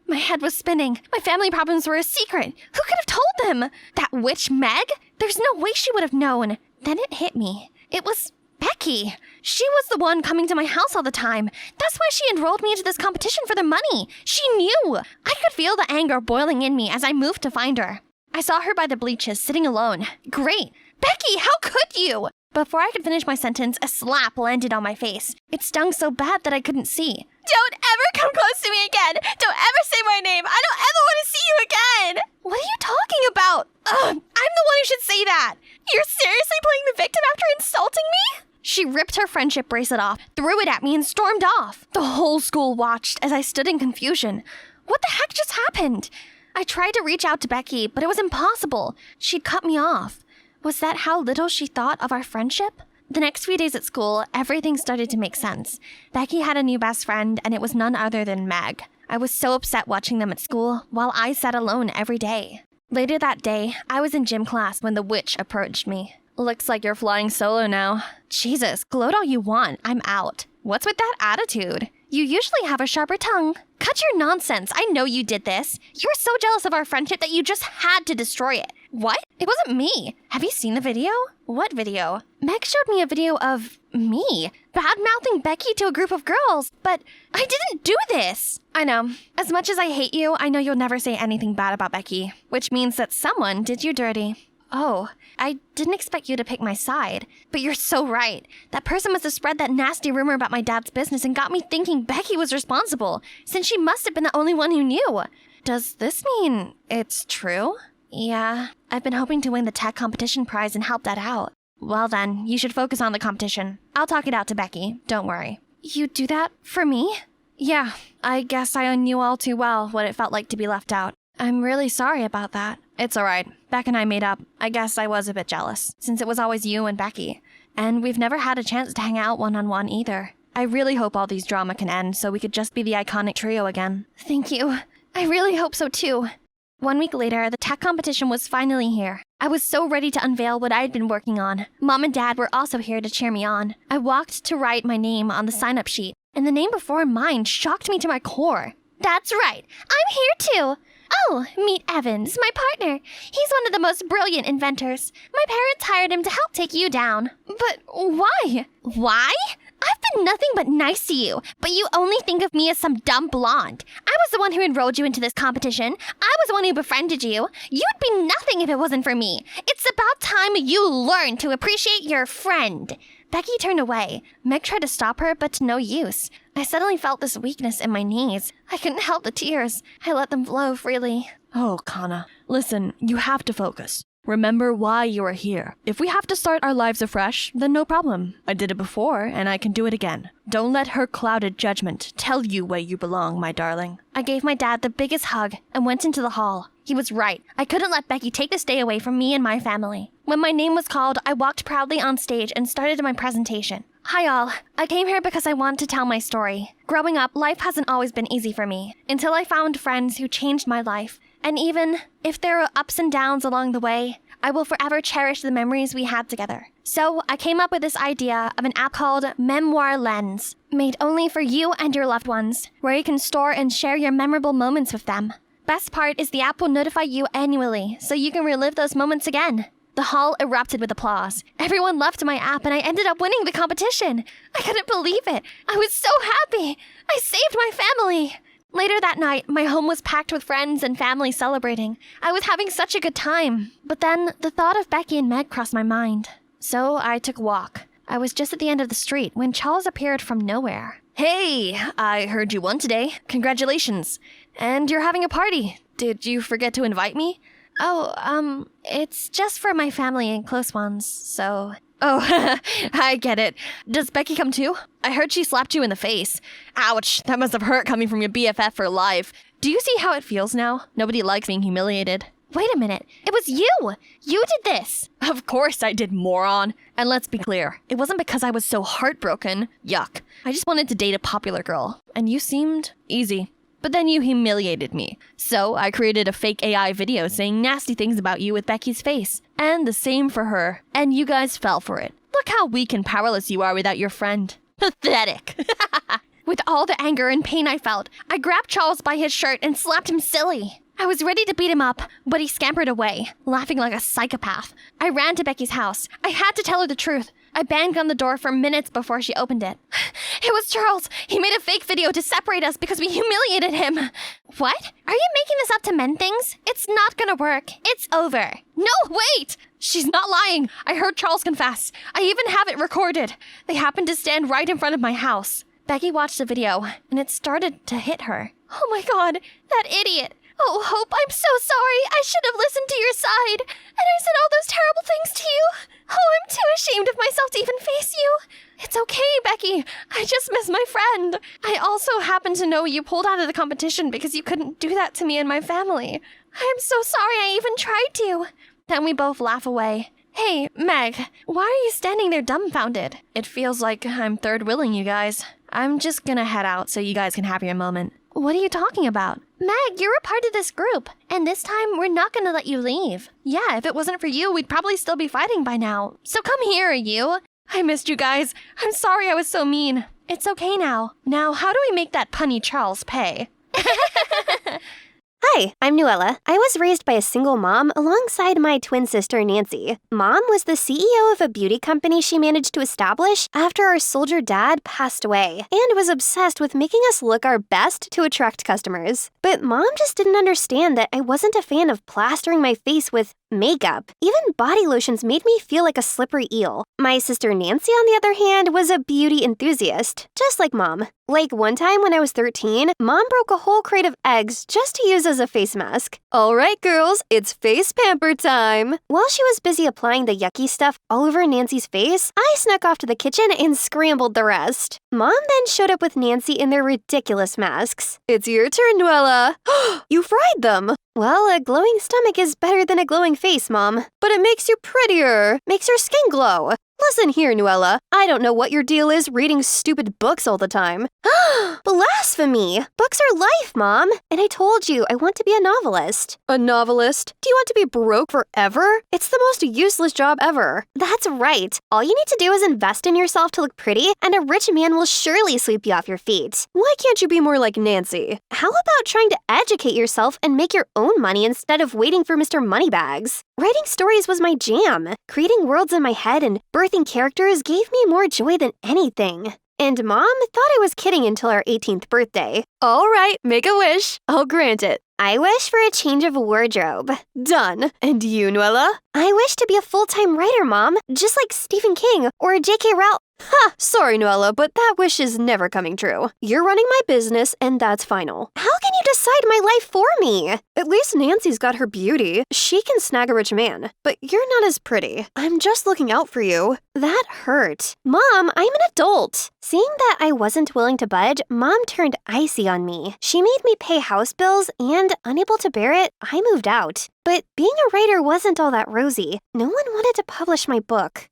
My head was spinning. My family problems were a secret. Who could have told them? That witch Meg? There's no way she would have known. Then it hit me. It was Becky. She was the one coming to my house all the time. That's why she enrolled me into this competition for the money. She knew. I could feel the anger boiling in me as I moved to find her. I saw her by the bleachers, sitting alone. Great. Becky, how could you? Before I could finish my sentence, a slap landed on my face. It stung so bad that I couldn't see. Don't ever come close to me again! Don't ever say my name! I don't ever want to see you again! What are you talking about? I'm the one who should say that! You're seriously playing the victim after insulting me? She ripped her friendship bracelet off, threw it at me, and stormed off. The whole school watched as I stood in confusion. What the heck just happened? I tried to reach out to Becky, but it was impossible. She'd cut me off. Was that how little she thought of our friendship? The next few days at school, everything started to make sense. Becky had a new best friend, and it was none other than Meg. I was so upset watching them at school, while I sat alone every day. Later that day, I was in gym class when the witch approached me. Looks like you're flying solo now. Jesus, gloat all you want, I'm out. What's with that attitude? You usually have a sharper tongue. Cut your nonsense, I know you did this. You were so jealous of our friendship that you just had to destroy it. What? It wasn't me. Have you seen the video? What video? Meg showed me a video of me bad-mouthing Becky to a group of girls, but I didn't do this. I know. As much as I hate you, I know you'll never say anything bad about Becky, which means that someone did you dirty. Oh, I didn't expect you to pick my side, but you're so right. That person must have spread that nasty rumor about my dad's business and got me thinking Becky was responsible, since she must have been the only one who knew. Does this mean it's true? Yeah, I've been hoping to win the tech competition prize and help that out. Well then, you should focus on the competition. I'll talk it out to Becky, don't worry. You do that for me? Yeah, I guess I knew all too well what it felt like to be left out. I'm really sorry about that. It's alright. Beck and I made up. I guess I was a bit jealous, since it was always you and Becky. And we've never had a chance to hang out one-on-one either. I really hope all these drama can end so we could just be the iconic trio again. Thank you. I really hope so too. 1 week later, the tech competition was finally here. I was so ready to unveil what I had been working on. Mom and Dad were also here to cheer me on. I walked to write my name on the sign-up sheet, and the name before mine shocked me to my core. That's right. I'm here too. Oh, meet Evans, my partner. He's one of the most brilliant inventors. My parents hired him to help take you down. But why? Why? I've been nothing but nice to you, but you only think of me as some dumb blonde. I was the one who enrolled you into this competition. I was the one who befriended you. You'd be nothing if it wasn't for me. It's about time you learn to appreciate your friend. Becky turned away. Meg tried to stop her, but to no use. I suddenly felt this weakness in my knees. I couldn't help the tears. I let them flow freely. Oh, Kana, listen, you have to focus. Remember why you are here. If we have to start our lives afresh, then no problem. I did it before, and I can do it again. Don't let her clouded judgment tell you where you belong, my darling. I gave my dad the biggest hug and went into the hall. He was right. I couldn't let Becky take this day away from me and my family. When my name was called, I walked proudly on stage and started my presentation. Hi all. I came here because I want to tell my story. Growing up, life hasn't always been easy for me, until I found friends who changed my life. And even if there were ups and downs along the way, I will forever cherish the memories we had together. So I came up with this idea of an app called Memoir Lens, made only for you and your loved ones, where you can store and share your memorable moments with them. Best part is the app will notify you annually, so you can relive those moments again. The hall erupted with applause. Everyone loved my app and I ended up winning the competition. I couldn't believe it. I was so happy. I saved my family. Later that night, my home was packed with friends and family celebrating. I was having such a good time. But then, the thought of Becky and Meg crossed my mind. So I took a walk. I was just at the end of the street when Charles appeared from nowhere. Hey, I heard you won today. Congratulations. And you're having a party. Did you forget to invite me? Oh, it's just for my family and close ones, so... Oh, I get it. Does Becky come too? I heard she slapped you in the face. Ouch, that must have hurt coming from your BFF for life. Do you see how it feels now? Nobody likes being humiliated. Wait a minute, it was you! You did this! Of course I did, moron. And let's be clear, it wasn't because I was so heartbroken. Yuck. I just wanted to date a popular girl, and you seemed easy. But then you humiliated me. So I created a fake AI video saying nasty things about you with Becky's face. And the same for her. And you guys fell for it. Look how weak and powerless you are without your friend. Pathetic. With all the anger and pain I felt, I grabbed Charles by his shirt and slapped him silly. I was ready to beat him up, but he scampered away, laughing like a psychopath. I ran to Becky's house. I had to tell her the truth. I banged on the door for minutes before she opened it. It was Charles. He made a fake video to separate us because we humiliated him. What? Are you making this up to mend things? It's not gonna work. It's over. No, wait! She's not lying. I heard Charles confess. I even have it recorded. They happened to stand right in front of my house. Becky watched the video, and it started to hit her. Oh my god, that idiot! Oh, Hope, I'm so sorry. I should have listened to your side. And I said all those terrible things to you. Oh, I'm too ashamed of myself to even face you. It's okay, Becky. I just miss my friend. I also happen to know you pulled out of the competition because you couldn't do that to me and my family. I'm so sorry I even tried to. Then we both laugh away. Hey, Meg, why are you standing there dumbfounded? It feels like I'm third wheeling you guys. I'm just gonna head out so you guys can have your moment. What are you talking about? Meg, you're a part of this group, and this time we're not gonna let you leave. Yeah, if it wasn't for you, we'd probably still be fighting by now. So come here, you. I missed you guys. I'm sorry I was so mean. It's okay now. Now, how do we make that punny Charles pay? Hi, I'm Nuella. I was raised by a single mom alongside my twin sister, Nancy. Mom was the CEO of a beauty company she managed to establish after our soldier dad passed away and was obsessed with making us look our best to attract customers. But Mom just didn't understand that I wasn't a fan of plastering my face with makeup. Even body lotions made me feel like a slippery eel. My sister Nancy, on the other hand, was a beauty enthusiast, just like Mom. Like one time when I was 13, Mom broke a whole crate of eggs just to use as a face mask. All right, girls, it's face pamper time. While she was busy applying the yucky stuff all over Nancy's face, I snuck off to the kitchen and scrambled the rest. Mom then showed up with Nancy in their ridiculous masks. It's your turn, Nuella. You fried them. Well, a glowing stomach is better than a glowing face, Mom. But it makes you prettier. Makes your skin glow. Listen here, Nuella. I don't know what your deal is reading stupid books all the time. Blasphemy! Books are life, Mom. And I told you, I want to be a novelist. A novelist? Do you want to be broke forever? It's the most useless job ever. That's right. All you need to do is invest in yourself to look pretty, and a rich man will surely sweep you off your feet. Why can't you be more like Nancy? How about trying to educate yourself and make your own money instead of waiting for Mr. Moneybags? Writing stories was my jam. Creating worlds in my head and birthing characters gave me more joy than anything. And Mom thought I was kidding until our 18th birthday. All right, make a wish. I'll grant it. I wish for a change of wardrobe. Done. And you, Nuella? I wish to be a full-time writer, Mom, just like Stephen King or J.K. Rowling. Ha! Sorry, Nuella, but that wish is never coming true. You're running my business, and that's final. How can you decide my life for me? At least Nancy's got her beauty. She can snag a rich man. But you're not as pretty. I'm just looking out for you. That hurt. Mom, I'm an adult. Seeing that I wasn't willing to budge, Mom turned icy on me. She made me pay house bills, and unable to bear it, I moved out. But being a writer wasn't all that rosy. No one wanted to publish my book.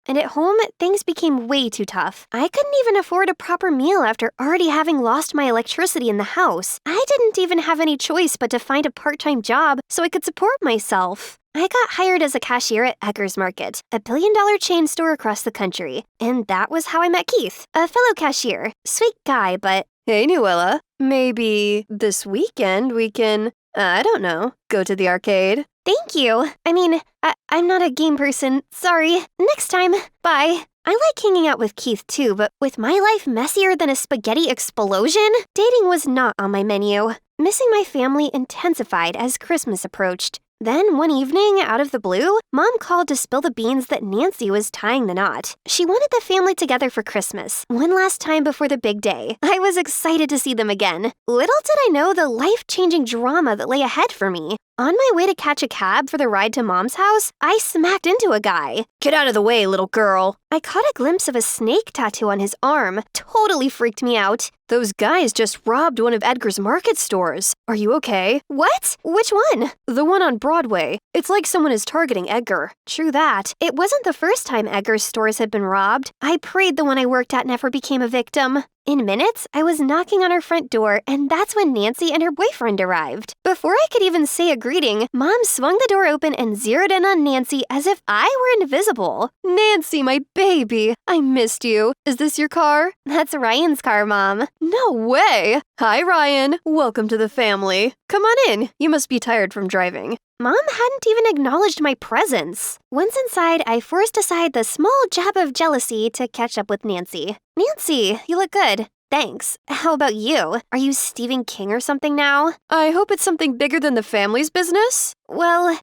And at home, things became way too tough. I couldn't even afford a proper meal after already having lost my electricity in the house. I didn't even have any choice but to find a part-time job so I could support myself. I got hired as a cashier at Eggers Market, a billion-dollar chain store across the country. And that was how I met Keith, a fellow cashier. Sweet guy, but... Hey, Nuella, maybe this weekend we can, I don't know, go to the arcade? Thank you. I mean, I'm not a game person. Sorry. Next time. Bye. I like hanging out with Keith too, but with my life messier than a spaghetti explosion, dating was not on my menu. Missing my family intensified as Christmas approached. Then, one evening, out of the blue, Mom called to spill the beans that Nancy was tying the knot. She wanted the family together for Christmas, one last time before the big day. I was excited to see them again. Little did I know the life-changing drama that lay ahead for me. On my way to catch a cab for the ride to Mom's house, I smacked into a guy. Get out of the way, little girl. I caught a glimpse of a snake tattoo on his arm. Totally freaked me out. Those guys just robbed one of Edgar's Market stores. Are you okay? What? Which one? The one on Broadway. It's like someone is targeting Edgar. True that. It wasn't the first time Edgar's stores had been robbed. I prayed the one I worked at never became a victim. In minutes, I was knocking on her front door, and that's when Nancy and her boyfriend arrived. Before I could even say a greeting, Mom swung the door open and zeroed in on Nancy as if I were invisible. Nancy, my baby, I missed you. Is this your car? That's Ryan's car, Mom. No way! Hi, Ryan. Welcome to the family. Come on in. You must be tired from driving. Mom hadn't even acknowledged my presence. Once inside, I forced aside the small jab of jealousy to catch up with Nancy. Nancy, you look good. Thanks. How about you? Are you Stephen King or something now? I hope it's something bigger than the family's business. Well,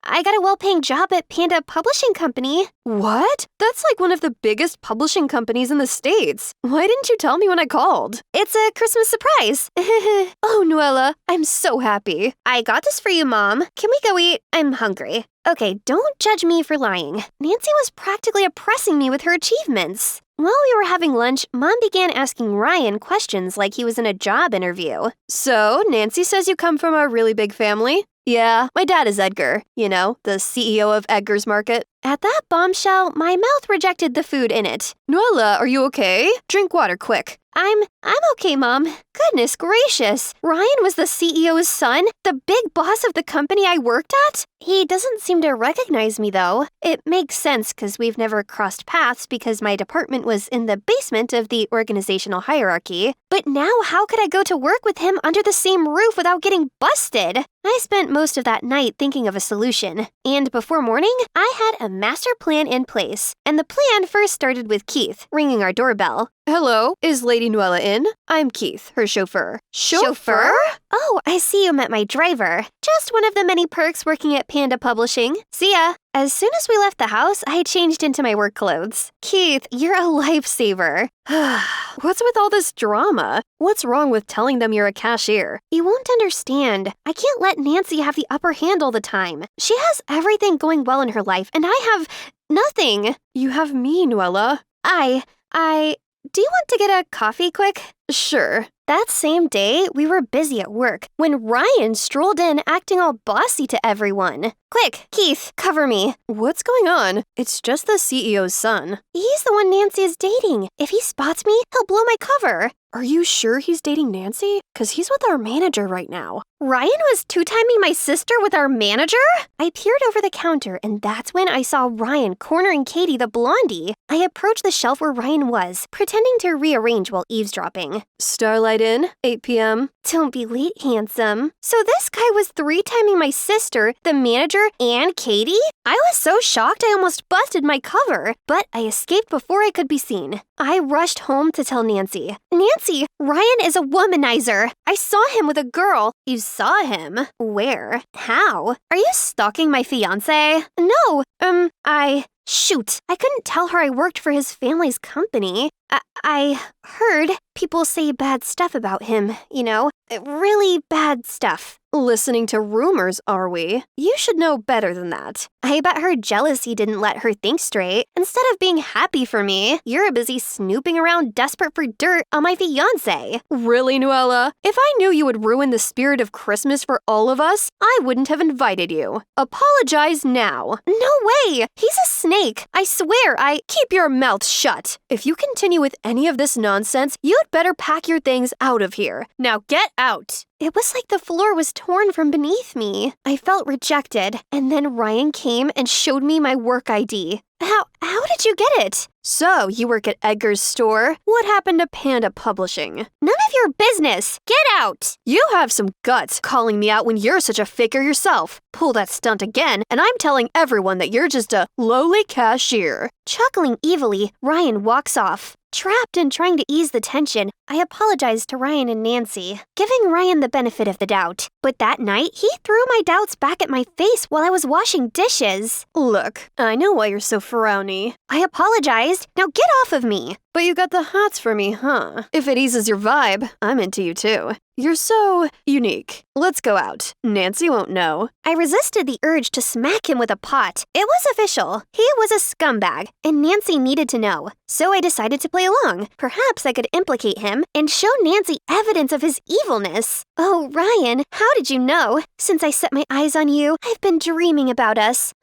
I got a well-paying job at Panda Publishing Company. What? That's like one of the biggest publishing companies in the States. Why didn't you tell me when I called? It's a Christmas surprise. Oh, Noella, I'm so happy. I got this for you, Mom. Can we go eat? I'm hungry. Okay, don't judge me for lying. Nancy was practically oppressing me with her achievements. While we were having lunch, Mom began asking Ryan questions like he was in a job interview. So, Nancy says you come from a really big family? Yeah, my dad is Edgar, you know, the CEO of Edgar's Market. At that bombshell, my mouth rejected the food in it. Noella, are you okay? Drink water quick. I'm okay, Mom. Goodness gracious. Ryan was the CEO's son? The big boss of the company I worked at? He doesn't seem to recognize me, though. It makes sense because we've never crossed paths because my department was in the basement of the organizational hierarchy. But now how could I go to work with him under the same roof without getting busted? I spent most of that night thinking of a solution. And before morning, I had a master plan in place. And the plan first started with Keith ringing our doorbell. Hello, is Lady Noella in? I'm Keith, her chauffeur. Chauffeur? Oh, I see you met my driver. Just one of the many perks working at Panda Publishing. See ya. As soon as we left the house, I changed into my work clothes. Keith, you're a lifesaver. What's with all this drama? What's wrong with telling them you're a cashier? You won't understand. I can't let Nancy have the upper hand all the time. She has everything going well in her life, and I have nothing. You have me, Noella. Do you want to get a coffee quick? Sure. That same day, we were busy at work when Ryan strolled in acting all bossy to everyone. Quick, Keith, cover me. What's going on? It's just the CEO's son. He's the one Nancy is dating. If he spots me, he'll blow my cover. Are you sure he's dating Nancy? Because he's with our manager right now. Ryan was two-timing my sister with our manager? I peered over the counter, and that's when I saw Ryan cornering Katie the blondie. I approached the shelf where Ryan was, pretending to rearrange while eavesdropping. Starlight in, 8 p.m. Don't be late, handsome. So this guy was three-timing my sister, the manager, and Katie? I was so shocked I almost busted my cover, but I escaped before I could be seen. I rushed home to tell Nancy. Nancy, Ryan is a womanizer. I saw him with a girl. You saw him? Where? How? Are you stalking my fiancé? No, Shoot, I couldn't tell her I worked for his family's company. I heard people say bad stuff about him, you know, really bad stuff. Listening to rumors, are we? You should know better than that. I bet her jealousy didn't let her think straight. Instead of being happy for me, you're busy snooping around desperate for dirt on my fiancé. Really, Noella? If I knew you would ruin the spirit of Christmas for all of us, I wouldn't have invited you. Apologize now. No way! He's a snake. I swear, Keep your mouth shut. If you continue with any of this nonsense, you'd better pack your things out of here. Now get out. It was like the floor was torn from beneath me. I felt rejected, and then Ryan came and showed me my work ID. How did you get it? So, you work at Edgar's store? What happened to Panda Publishing? None of your business! Get out! You have some guts calling me out when you're such a faker yourself. Pull that stunt again, and I'm telling everyone that you're just a lowly cashier. Chuckling evilly, Ryan walks off. Trapped and trying to ease the tension, I apologized to Ryan and Nancy, giving Ryan the benefit of the doubt. But that night, he threw my doubts back at my face while I was washing dishes. Look, I know why you're so frowny. I apologized. Now get off of me. But you got the hots for me, huh? If it eases your vibe, I'm into you too. You're so unique. Let's go out. Nancy won't know. I resisted the urge to smack him with a pot. It was official. He was a scumbag, and Nancy needed to know. So I decided to play along. Perhaps I could implicate him and show Nancy evidence of his evilness. Oh, Ryan, how did you know? Since I set my eyes on you, I've been dreaming about us.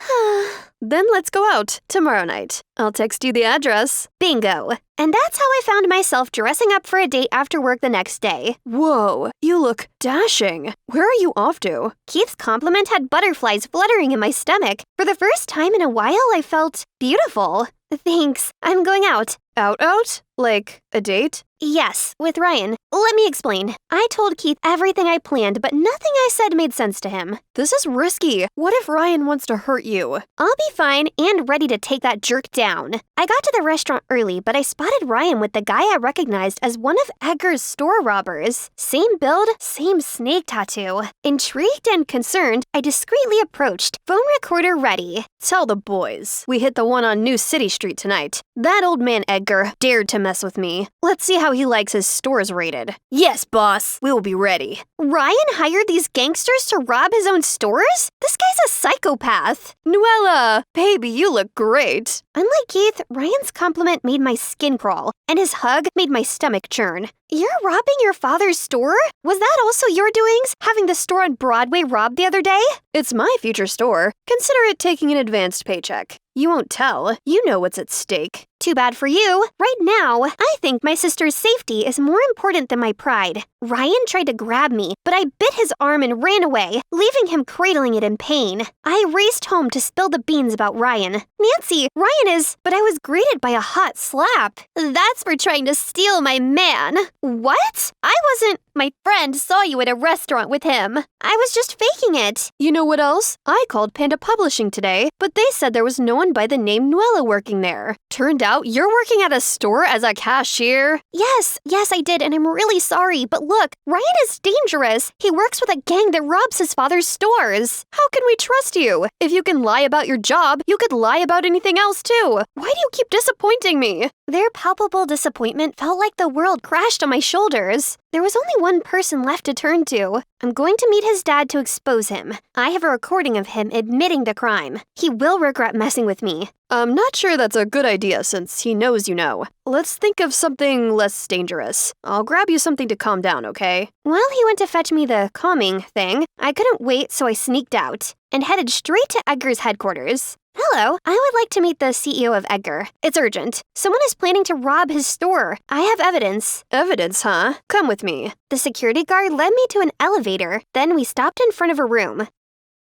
Then let's go out tomorrow night. I'll text you the address. Bingo. And that's how I found myself dressing up for a date after work the next day. Whoa, you look dashing. Where are you off to? Keith's compliment had butterflies fluttering in my stomach. For the first time in a while, I felt beautiful. Thanks. I'm going out. Out? Like a date? Yes, with Ryan. Let me explain. I told Keith everything I planned, but nothing I said made sense to him. This is risky. What if Ryan wants to hurt you? I'll be fine and ready to take that jerk down. I got to the restaurant early, but I spotted Ryan with the guy I recognized as one of Edgar's store robbers. Same build, same snake tattoo. Intrigued and concerned, I discreetly approached, phone recorder ready. Tell the boys. We hit the one on New City Street tonight. That old man Edgar dared to mess with me. Let's see how he likes his stores rated. Yes, boss. We'll be ready. Ryan hired these gangsters to rob his own stores? This guy's a psychopath. Nuella, baby, you look great. Unlike Keith, Ryan's compliment made my skin crawl, and his hug made my stomach churn. You're robbing your father's store? Was that also your doings, having the store on Broadway robbed the other day? It's my future store. Consider it taking an advanced paycheck. You won't tell. You know what's at stake. Too bad for you. Right now, I think my sister's safety is more important than my pride. Ryan tried to grab me, but I bit his arm and ran away, leaving him cradling it in pain. I raced home to spill the beans about Ryan. Nancy, Ryan is... But I was greeted by a hot slap. That's for trying to steal my man. What? I wasn't... My friend saw you at a restaurant with him. I was just faking it. You know what else? I called Panda Publishing today, but they said there was no one by the name Nuella working there. Turned out you're working at a store as a cashier? Yes, I did, and I'm really sorry. But look, Ryan is dangerous. He works with a gang that robs his father's stores. How can we trust you? If you can lie about your job, you could lie about anything else too. Why do you keep disappointing me? Their palpable disappointment felt like the world crashed on my shoulders. There was only one person left to turn to. I'm going to meet his dad to expose him. I have a recording of him admitting the crime. He will regret messing with me. I'm not sure that's a good idea since he knows you know. Let's think of something less dangerous. I'll grab you something to calm down, okay? While he went to fetch me the calming thing, I couldn't wait, so I sneaked out and headed straight to Edgar's headquarters. Hello, I would like to meet the CEO of Edgar. It's urgent. Someone is planning to rob his store. I have evidence. Evidence, huh? Come with me. The security guard led me to an elevator. Then we stopped in front of a room.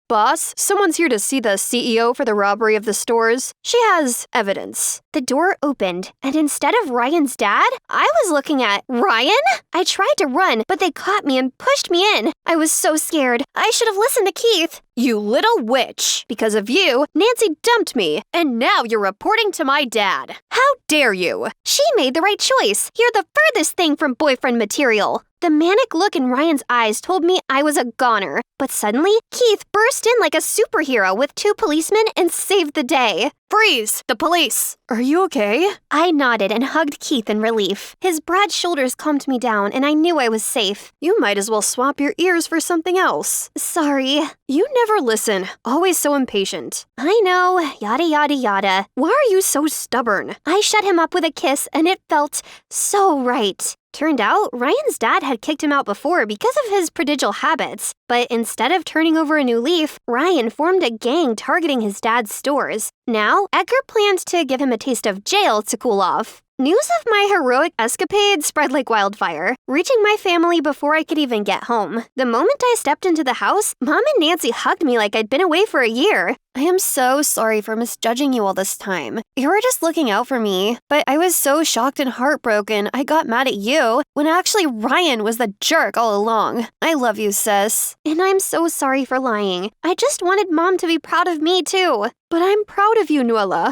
Boss, someone's here to see the CEO for the robbery of the stores. She has evidence. The door opened, and instead of Ryan's dad, I was looking at Ryan? I tried to run, but they caught me and pushed me in. I was so scared. I should have listened to Keith. You little witch! Because of you, Nancy dumped me, and now you're reporting to my dad. How dare you? She made the right choice. You're the furthest thing from boyfriend material. The manic look in Ryan's eyes told me I was a goner. But suddenly, Keith burst in like a superhero with 2 policemen and saved the day. Freeze! The police! Are you okay? I nodded and hugged Keith in relief. His broad shoulders calmed me down, and I knew I was safe. You might as well swap your ears for something else. Sorry. You never listen. Always so impatient. I know. Yada yada yada. Why are you so stubborn? I shut him up with a kiss, and it felt so right. Turned out, Ryan's dad had kicked him out before because of his prodigal habits. But instead of turning over a new leaf, Ryan formed a gang targeting his dad's stores. Now, Edgar planned to give him a taste of jail to cool off. News of my heroic escapade spread like wildfire, reaching my family before I could even get home. The moment I stepped into the house, Mom and Nancy hugged me like I'd been away for a year. I am so sorry for misjudging you all this time. You were just looking out for me, but I was so shocked and heartbroken I got mad at you when actually Ryan was the jerk all along. I love you, sis. And I'm so sorry for lying. I just wanted Mom to be proud of me too. But I'm proud of you, Nuella.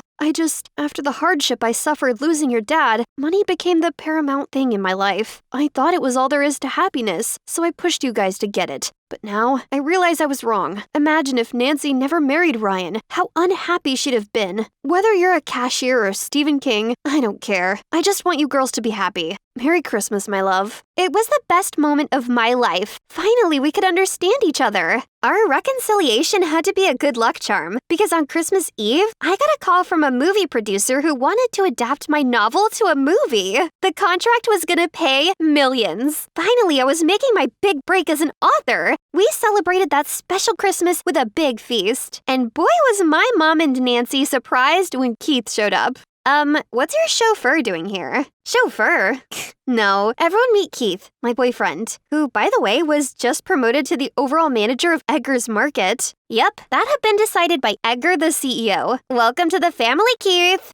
After the hardship I suffered losing your dad, money became the paramount thing in my life. I thought it was all there is to happiness, so I pushed you guys to get it. But now, I realize I was wrong. Imagine if Nancy never married Ryan. How unhappy she'd have been. Whether you're a cashier or Stephen King, I don't care. I just want you girls to be happy. Merry Christmas, my love. It was the best moment of my life. Finally, we could understand each other. Our reconciliation had to be a good luck charm, because on Christmas Eve, I got a call from a movie producer who wanted to adapt my novel to a movie. The contract was gonna pay millions. Finally, I was making my big break as an author. We celebrated that special Christmas with a big feast. And boy, was my mom and Nancy surprised when Keith showed up. What's your chauffeur doing here? Chauffeur? No, everyone meet Keith, my boyfriend, who, by the way, was just promoted to the overall manager of Edgar's Market. Yep, that had been decided by Edgar, the CEO. Welcome to the family, Keith.